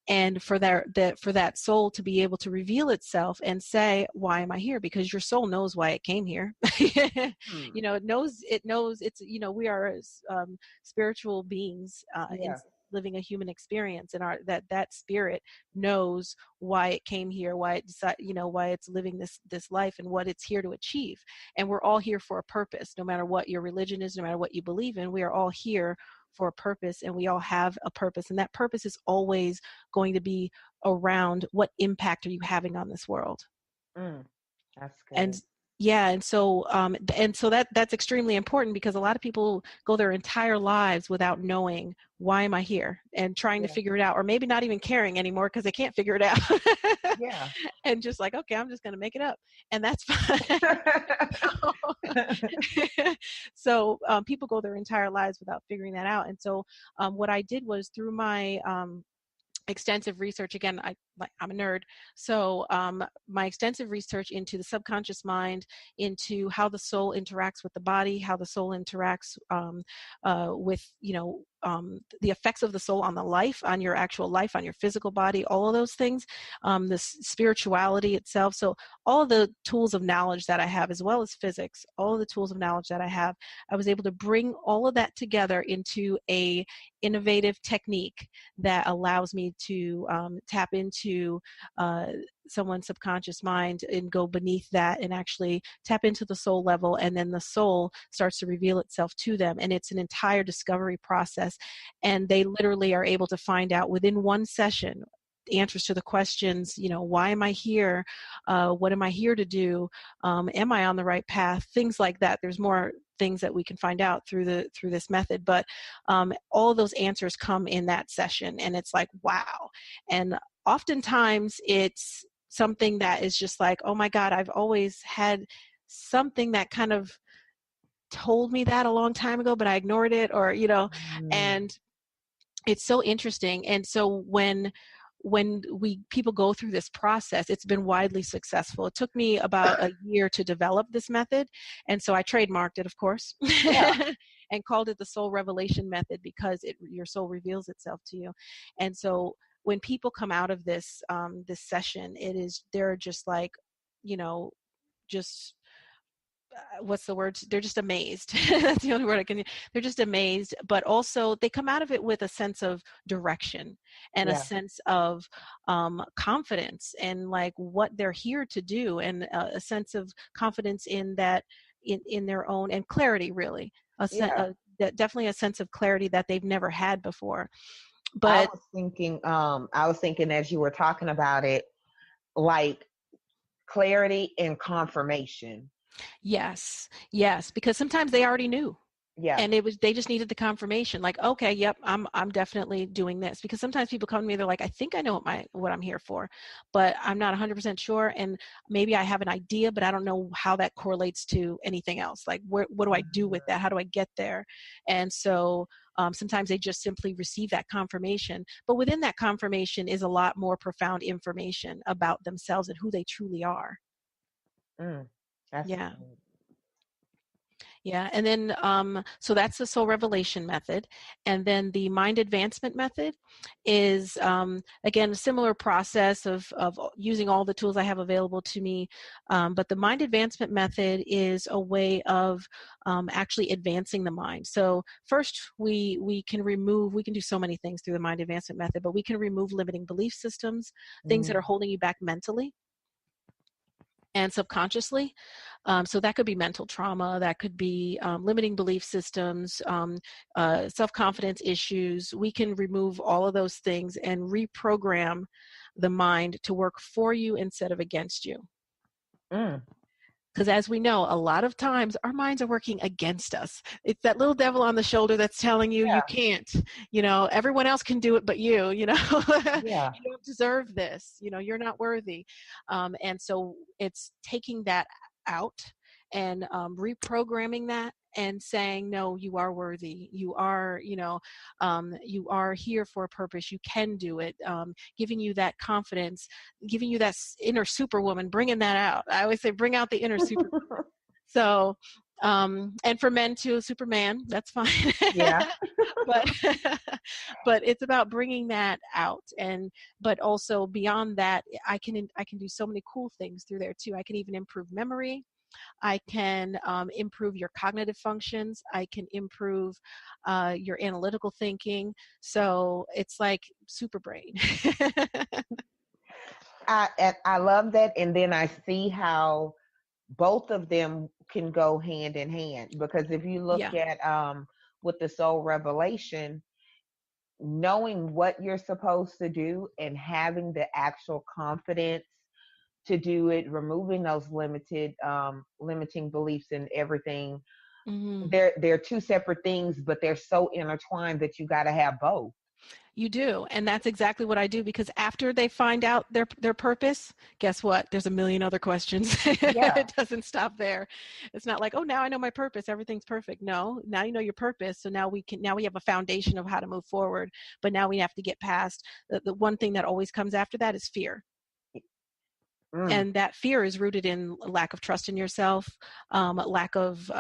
and for that soul to be able to reveal itself and say, why am I here? Because your soul knows why it came here.
Hmm.
It knows it's, we are spiritual beings in
Yeah.
living a human experience, and that spirit knows why it came here, why it why it's living this life and what it's here to achieve. And we're all here for a purpose, no matter what your religion is, no matter what you believe in. We are all here for a purpose, and we all have a purpose, and that purpose is always going to be around what impact are you having on this world.
Mm, that's
And
good.
yeah, and so that's extremely important, because a lot of people go their entire lives without knowing, why am I here, and trying to
Yeah.
figure it out, or maybe not even caring anymore because they can't figure it out.
Yeah.
And just like, okay, I'm just going to make it up, and that's fine. So people go their entire lives without figuring that out. And so what I did was, through my extensive research, again, I'm a nerd, so my extensive research into the subconscious mind, into how the soul interacts with the body, how the soul interacts with the effects of the soul on the life, on your actual life, on your physical body, all of those things, the spirituality itself. So all of the tools of knowledge that I have, as well as physics, all of the tools of knowledge that I have, I was able to bring all of that together into a innovative technique that allows me to tap into someone's subconscious mind and go beneath that and actually tap into the soul level, and then the soul starts to reveal itself to them. And it's an entire discovery process, and they literally are able to find out within one session answers to the questions, why am I here? What am I here to do? Am I on the right path? Things like that. There's more things that we can find out through this method, but all of those answers come in that session, and it's like, wow. And oftentimes it's something that is just like, oh my God, I've always had something that kind of told me that a long time ago, but I ignored it, or and it's so interesting. And so when people go through this process, it's been widely successful. It took me about a year to develop this method, and so I trademarked it, of course,
Yeah.
and called it the soul revelation method, because your soul reveals itself to you. And so when people come out of this this session, they're just like, just what's the word? They're just amazed. That's the only word I can use. They're just amazed, but also they come out of it with a sense of direction and a
Yeah.
sense of confidence and like what they're here to do, and a sense of confidence in that, in their own, and clarity, really.
Yeah.
Definitely a sense of clarity that they've never had before.
I
But
was thinking as you were talking about it, like clarity and confirmation.
yes, because sometimes they already knew.
Yeah.
And they just needed the confirmation, like, okay, yep, I'm definitely doing this. Because sometimes people come to me, they're like, I think I know what I'm here for, but I'm not 100% sure, and maybe I have an idea, but I don't know how that correlates to anything else. Like, what do I do with that? How do I get there? And so sometimes they just simply receive that confirmation, but within that confirmation is a lot more profound information about themselves and who they truly are.
Mm, that's
Yeah.
good.
Yeah, and then so that's the soul revelation method, and then the mind advancement method is again a similar process of using all the tools I have available to me, but the mind advancement method is a way of actually advancing the mind. So first, we can do so many things through the mind advancement method, but we can remove limiting belief systems, things that are holding you back mentally and subconsciously. So that could be mental trauma, that could be limiting belief systems, self-confidence issues. We can remove all of those things and reprogram the mind to work for you instead of against you.
Mm.
Because as we know, a lot of times our minds are working against us. It's that little devil on the shoulder that's telling you, you can't, everyone else can do it but you, you
Yeah.
don't deserve this, you're not worthy. And so it's taking that out and reprogramming that and saying, no, you are worthy. You are, you are here for a purpose. You can do it. Giving you that confidence, giving you that inner superwoman, bringing that out. I always say, bring out the inner superwoman. So, and for men too, Superman, that's fine.
Yeah.
but, but it's about bringing that out. But also beyond that, I can do so many cool things through there too. I can even improve memory. I can improve your cognitive functions. I can improve your analytical thinking. So it's like super brain.
I love that. And then I see how both of them can go hand in hand, because if you look
Yeah.
at with the soul revelation, knowing what you're supposed to do and having the actual confidence to do it, removing those limiting beliefs and everything.
Mm-hmm.
They're two separate things, but they're so intertwined that you got to have both.
You do. And that's exactly what I do, because after they find out their purpose, guess what? There's a million other questions.
Yeah.
It doesn't stop there. It's not like, oh, now I know my purpose, everything's perfect. No, now you know your purpose. So now we have a foundation of how to move forward. But now we have to get past the one thing that always comes after that is fear.
Mm.
And that fear is rooted in lack of trust in yourself, lack of,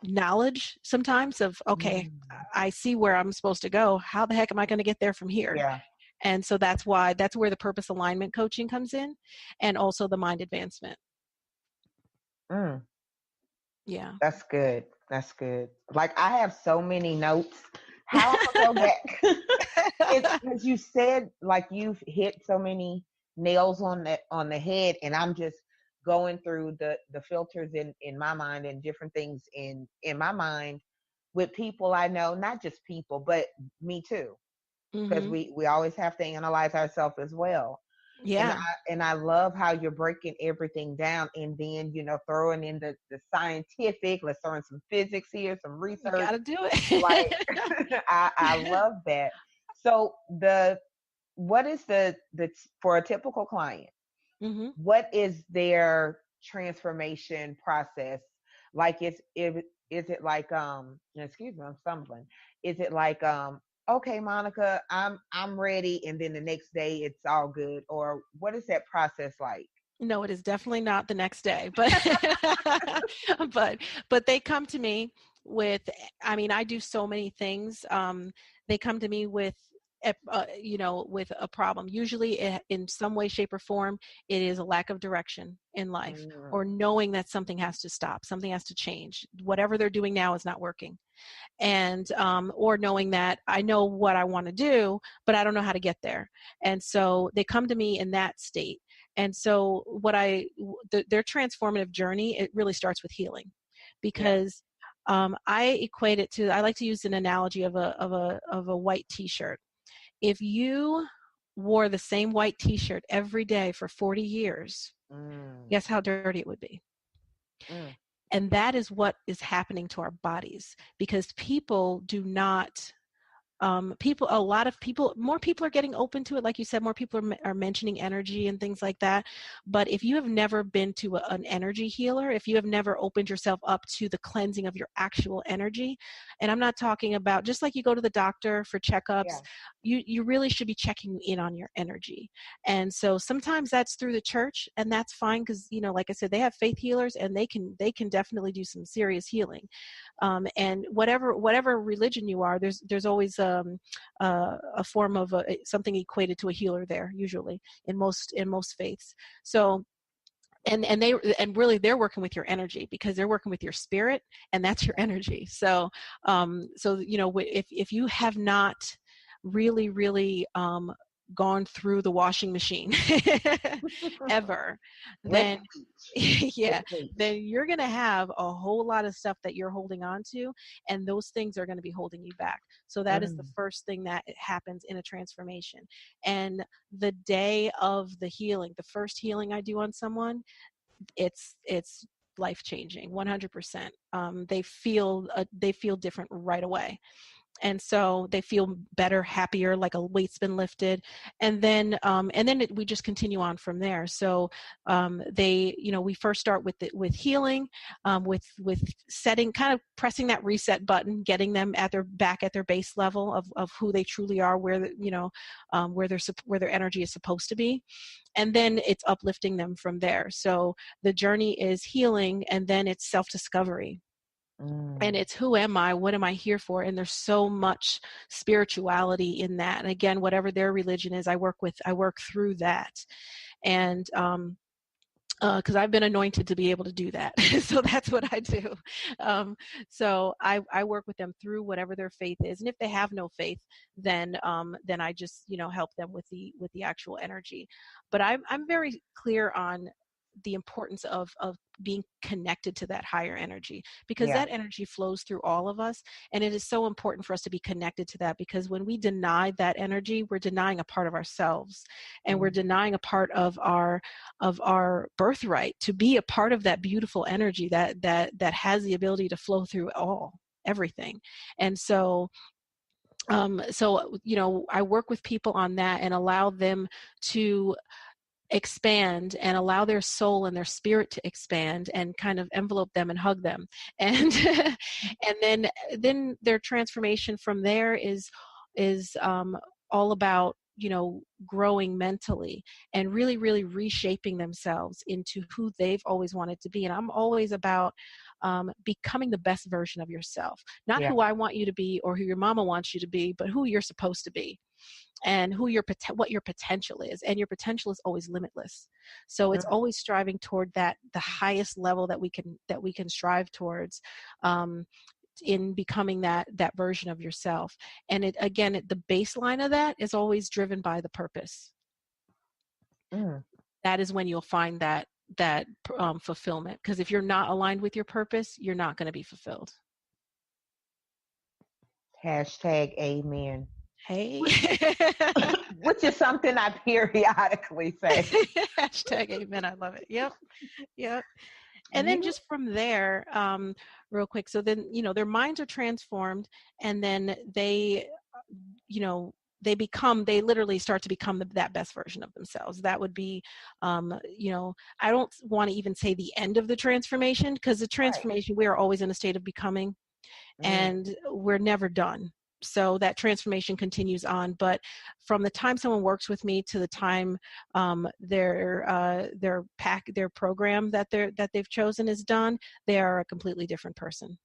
knowledge sometimes of, okay, I see where I'm supposed to go. How the heck am I going to get there from here?
Yeah.
And so that's where the purpose alignment coaching comes in, and also the mind advancement.
Mm.
Yeah.
That's good. That's good. Like, I have so many notes. How I'm gonna go back? It's because you said, like, you've hit so many nails on the head, and I'm just going through the filters in my mind, and different things in my mind with people I know, not just people, but me too, because
Mm-hmm.
we always have to analyze ourselves as well.
Yeah.
And I love how you're breaking everything down, and then, throwing in the scientific. Let's throw in some physics here, some
You
research.
got to do
Like,
it.
I love that. So what is the for a typical client?
Mm-hmm.
What is their transformation process? Like, is it like, excuse me, I'm stumbling. Is it like, okay, Monica, I'm ready, and then the next day it's all good, or what is that process like?
No, it is definitely not the next day, but but they come to me with, I mean, I do so many things. They come to me with with a problem. Usually in some way, shape, or form, it is a lack of direction in life, or
Mm,
knowing that something has to stop, something has to change. Whatever they're doing now is not working. And or knowing that I know what I want to do, but I don't know how to get there. And so they come to me in that state. And so their transformative journey, it really starts with healing,
yeah.
because I equate it to, I like to use an analogy of a white t-shirt. If you wore the same white t-shirt every day for 40 years,
Mm,
guess how dirty it would be?
mm,
And that is what is happening to our bodies, because people do not a lot of people, more people are getting open to it. Like you said, more people are mentioning energy and things like that. But if you have never been to an energy healer, if you have never opened yourself up to the cleansing of your actual energy, and I'm not talking about just like you go to the doctor for checkups,
yeah.
you really should be checking in on your energy. And so sometimes that's through the church, and that's fine, because like I said, they have faith healers, and they can definitely do some serious healing. And whatever religion you are, there's always a form of something equated to a healer there, usually in most faiths. So and really they're working with your energy, because they're working with your spirit, and that's your energy. So if you have not really gone through the washing machine ever,
Let's
then
teach.
yeah,
Let's teach.
then you're going to have a whole lot of stuff that you're holding on to, and those things are going to be holding you back. So that is the
Mm,
first thing that happens in a transformation. And the day of the healing, the first healing I do on someone, it's life changing, 100%. They feel different right away, and so they feel better, happier, like a weight's been lifted. And then we just continue on from there. So we first start with healing, with setting, kind of pressing that reset button, getting them back at their base level of who they truly are, where where their energy is supposed to be. And then it's uplifting them from there. So the journey is healing, and then it's self-discovery. And
mm,
it's, who am I? What am I here for? And there's so much spirituality in that. And again, whatever their religion is, I work through that. And because I've been anointed to be able to do that. So that's what I do. So I work with them through whatever their faith is. And if they have no faith, then I just, help them with the actual energy. But I'm very clear on the importance of being connected to that higher energy, because
yeah.
that energy flows through all of us. And it is so important for us to be connected to that, because when we deny that energy, we're denying a part of ourselves, and we're
Mm,
denying a part of our birthright to be a part of that beautiful energy that has the ability to flow through everything. And so I work with people on that, and allow them to expand, and allow their soul and their spirit to expand, and kind of envelope them and hug them. And and then their transformation from there is all about growing mentally and really, really reshaping themselves into who they've always wanted to be. And I'm always about becoming the best version of yourself, not
Yeah.
who I want you to be or who your mama wants you to be, but who you're supposed to be and what your potential is. And your potential is always limitless. So it's always striving toward the highest level that we can strive towards. In becoming that version of yourself. And the baseline of that is always driven by the purpose. That is when you'll find that fulfillment, because if you're not aligned with your purpose, you're not going to be fulfilled.
Hashtag amen.
Hey.
Which is something I periodically say.
Hashtag amen. I love it. Yep. And then just from there, real quick, so then, their minds are transformed, and then they literally start to become that best version of themselves. That would be, I don't want to even say the end of the transformation, because the transformation, we are always in a state of becoming, and we're never done. So that transformation continues on. But from the time someone works with me to the time their program that they've chosen is done, they are a completely different person.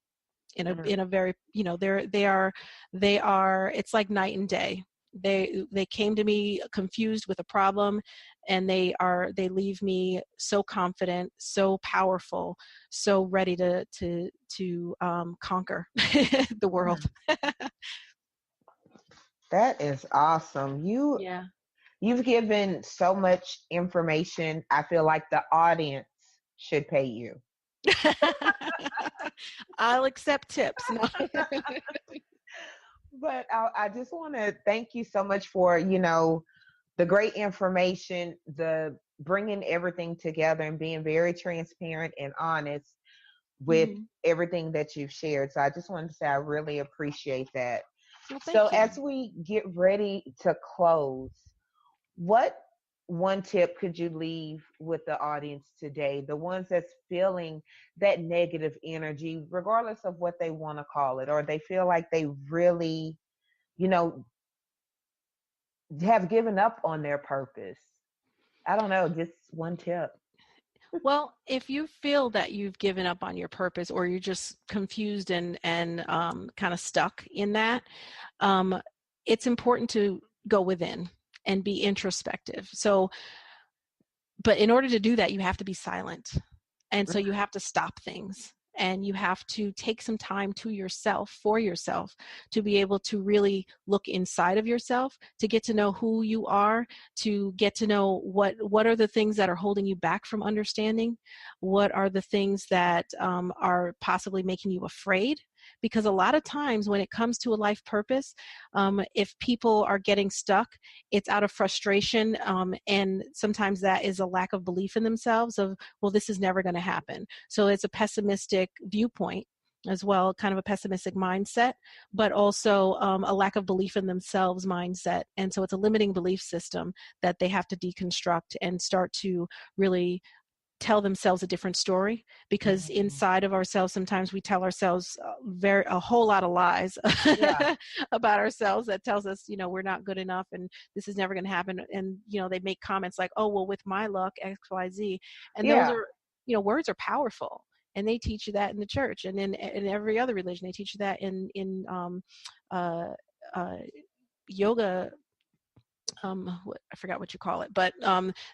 In a very, they are. It's like night and day. They came to me confused with a problem, and they leave me so confident, so powerful, so ready to conquer the world.
That is awesome. You've given so much information. I feel like the audience should pay you.
I'll accept tips. No.
But I just want to thank you so much for, the great information, the bringing everything together and being very transparent and honest with everything that you've shared. So I just wanted to say I really appreciate that.
Well,
so as we get ready to close, what one tip could you leave with the audience today, the ones that's feeling that negative energy, regardless of what they want to call it, or they feel like they really, have given up on their purpose? I don't know, just one tip.
Well, if you feel that you've given up on your purpose, or you're just confused and kind of stuck in that, it's important to go within and be introspective. So, but in order to do that, you have to be silent. And so you have to stop things, and you have to take some time for yourself, to be able to really look inside of yourself, to get to know who you are, to get to know what are the things that are holding you back from understanding, what are the things that are possibly making you afraid. Because a lot of times when it comes to a life purpose, if people are getting stuck, it's out of frustration, and sometimes that is a lack of belief in themselves of, well, this is never going to happen. So it's a pessimistic viewpoint as well, kind of a pessimistic mindset, but also a lack of belief in themselves mindset. And so it's a limiting belief system that they have to deconstruct and start to really tell themselves a different story, because inside of ourselves sometimes we tell ourselves a whole lot of lies about ourselves that tells us we're not good enough and this is never going to happen. And they make comments like, oh well, with my luck XYZ, and those are words are powerful, and they teach you that in the church, and in every other religion they teach you that in yoga. I forgot what you call it, but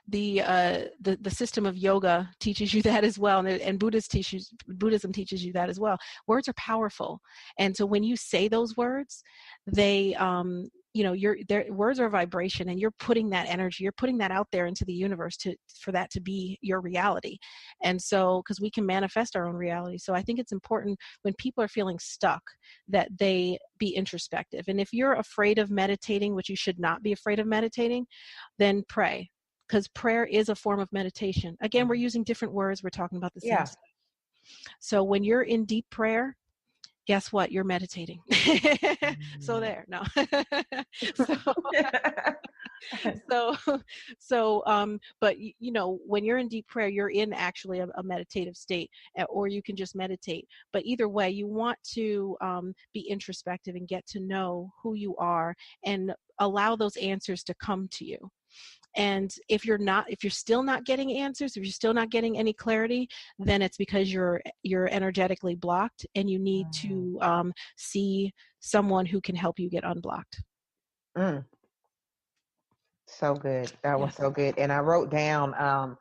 the system of yoga teaches you that as well, and Buddhism teaches you that as well. Words are powerful, and so when you say those words, they words are vibration, and you're putting that energy, you're putting that out there into the universe for that to be your reality. And so, because we can manifest our own reality, so I think it's important when people are feeling stuck that they be introspective. And if you're afraid of meditating, which you should not be afraid of meditating, then pray, because prayer is a form of meditation. Again, we're using different words, we're talking about the same stuff. So when you're in deep prayer, guess what? You're meditating. So there, no. But when you're in deep prayer, you're in actually a meditative state, or you can just meditate. But either way, you want to be introspective and get to know who you are, and allow those answers to come to you. And if you're still not getting answers, if you're still not getting any clarity, then it's because you're energetically blocked, and you need to see someone who can help you get unblocked.
Mm. So good. That was
Yes.
so good. And I wrote down,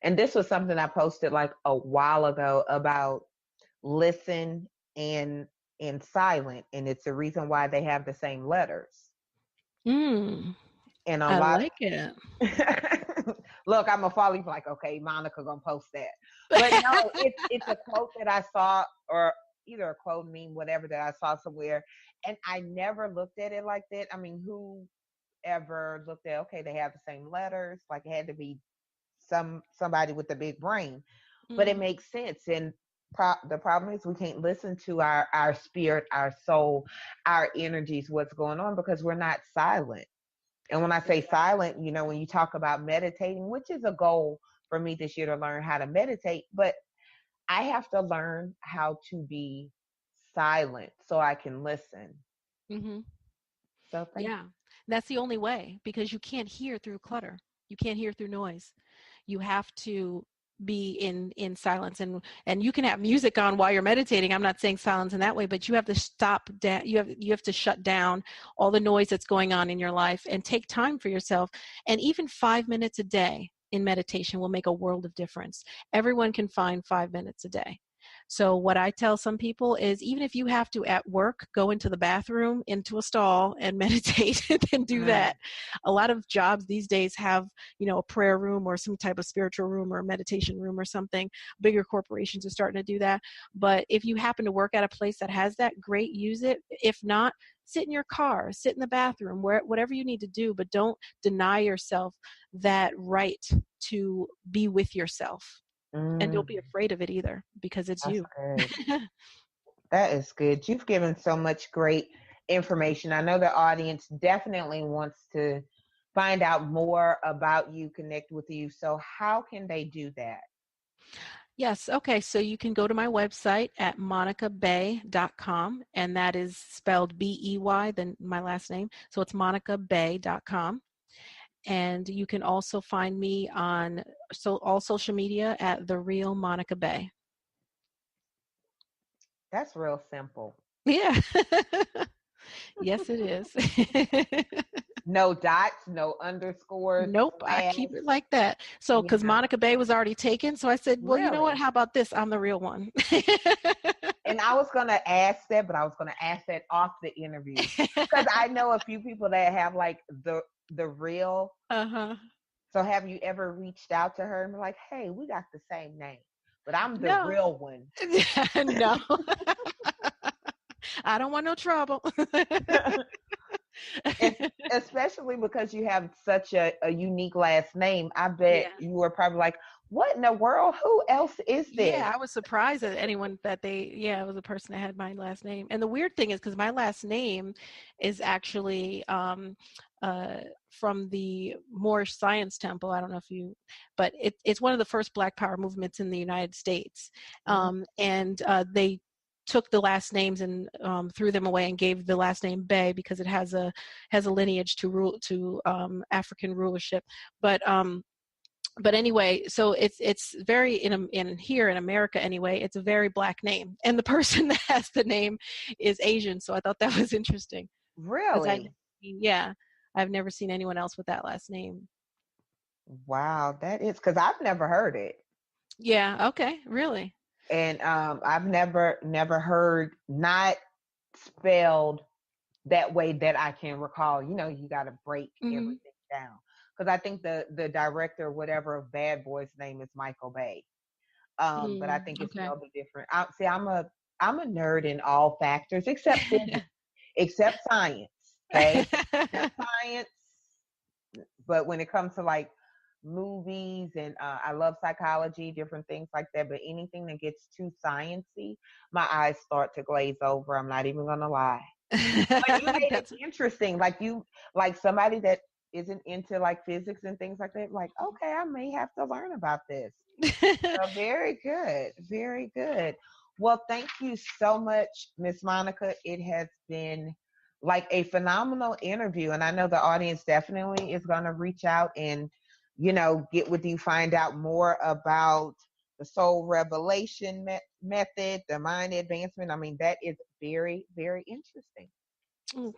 and this was something I posted like a while ago about listen and silent, and it's the reason why they have the same letters. And a
I
lot
like it.
look, I'm a folly like, okay, Monica gonna post that. But no, it's a quote that I saw, or either a quote, meme, whatever, that I saw somewhere, and I never looked at it like that. I mean, who ever looked at, okay, they have the same letters, like it had to be somebody with a big brain. But it makes sense. And the problem is we can't listen to our spirit, our soul, our energies, what's going on, because we're not silent. And when I say silent, you know, when you talk about meditating, which is a goal for me this year, to learn how to meditate, but I have to learn how to be silent so I can listen.
Mm-hmm.
So thank you.
Yeah, that's the only way, because you can't hear through clutter. You can't hear through noise. You have to be in silence, and you can have music on while you're meditating. I'm not saying silence in that way, but you have to stop down. You have to shut down all the noise that's going on in your life and take time for yourself. And even 5 minutes a day in meditation will make a world of difference. Everyone can find 5 minutes a day. So what I tell some people is, even if you have to at work go into the bathroom, into a stall, and meditate, then do that. A lot of jobs these days have, a prayer room or some type of spiritual room or a meditation room or something. Bigger corporations are starting to do that. But if you happen to work at a place that has that, great, use it. If not, sit in your car, sit in the bathroom, whatever you need to do, but don't deny yourself that right to be with yourself. And don't be afraid of it either, because it's
That's
you.
good. That is good. You've given so much great information. I know the audience definitely wants to find out more about you, connect with you. So how can they do that?
Yes. Okay. So you can go to my website at monicabey.com, and that is spelled B-E-Y, then my last name. So it's monicabey.com. And you can also find me on all social media at The Real Monica Bey.
That's real simple.
Yeah. Yes, it is.
No dots, no underscores.
Nope, I keep it like that. So, because
Yeah.
Monica Bey was already taken, so I said, well, you know what?
Really?
How about this? I'm the real one.
And I was going to ask that, but I was going to ask that off the interview, because I know a few people that have like the real.
Uh-huh.
So have you ever reached out to her and been like, hey, we got the same name, but I'm the
No.
real one?
No. I don't want no trouble.
Especially because you have such a unique last name. I bet
Yeah.
you were probably like, what in the world? Who else is this?
Yeah, I was surprised at anyone that it was a person that had my last name. And the weird thing is, because my last name is actually from the Moorish Science Temple. I don't know if but it's one of the first Black Power movements in the United States. And they took the last names and threw them away and gave the last name Bey, because it has a lineage to African rulership. But anyway, so it's very in here in America anyway, it's a very Black name, and the person that has the name is Asian. So I thought that was interesting.
Really?
I've never seen anyone else with that last name.
Wow, that is, because I've never heard it.
Yeah. Okay. Really?
And I've never heard, not spelled that way that I can recall. You know, you got to break everything down. Because I think the director or whatever of Bad Boys' name is Michael Bay. But I think it's
Okay.
spelled different. I'm a nerd in all factors except physics, except science. Okay, except science. But when it comes to like movies and I love psychology, different things like that. But anything that gets too sciencey, my eyes start to glaze over. I'm not even gonna lie. But you made it interesting. Like somebody that isn't into like physics and things like that. Like, okay, I may have to learn about this. So very good, very good. Well, thank you so much, Miss Monica. It has been like a phenomenal interview. And I know the audience definitely is going to reach out and, get with you, find out more about the soul revelation method, the mind advancement. I mean, that is very, very interesting.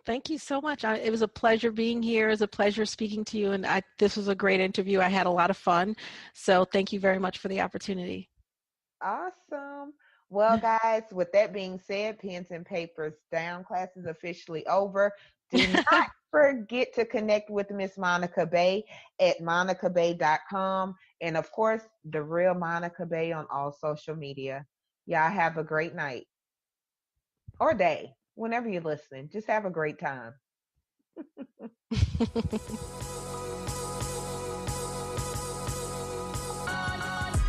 Thank you so much. It was a pleasure being here. It was a pleasure speaking to you. And this was a great interview. I had a lot of fun. So thank you very much for the opportunity.
Awesome. Well, guys, with that being said, pens and papers down. Class is officially over. Do not forget to connect with Miss Monica Bay at monicabay.com. And of course, the real Monica Bay on all social media. Y'all have a great night or day, whenever you're listening. Just have a great time.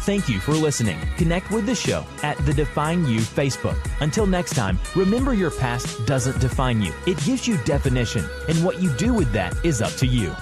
Thank you for listening. Connect with the show at the Define You Facebook. Until next time, remember your past doesn't define you. It gives you definition, and what you do with that is up to you.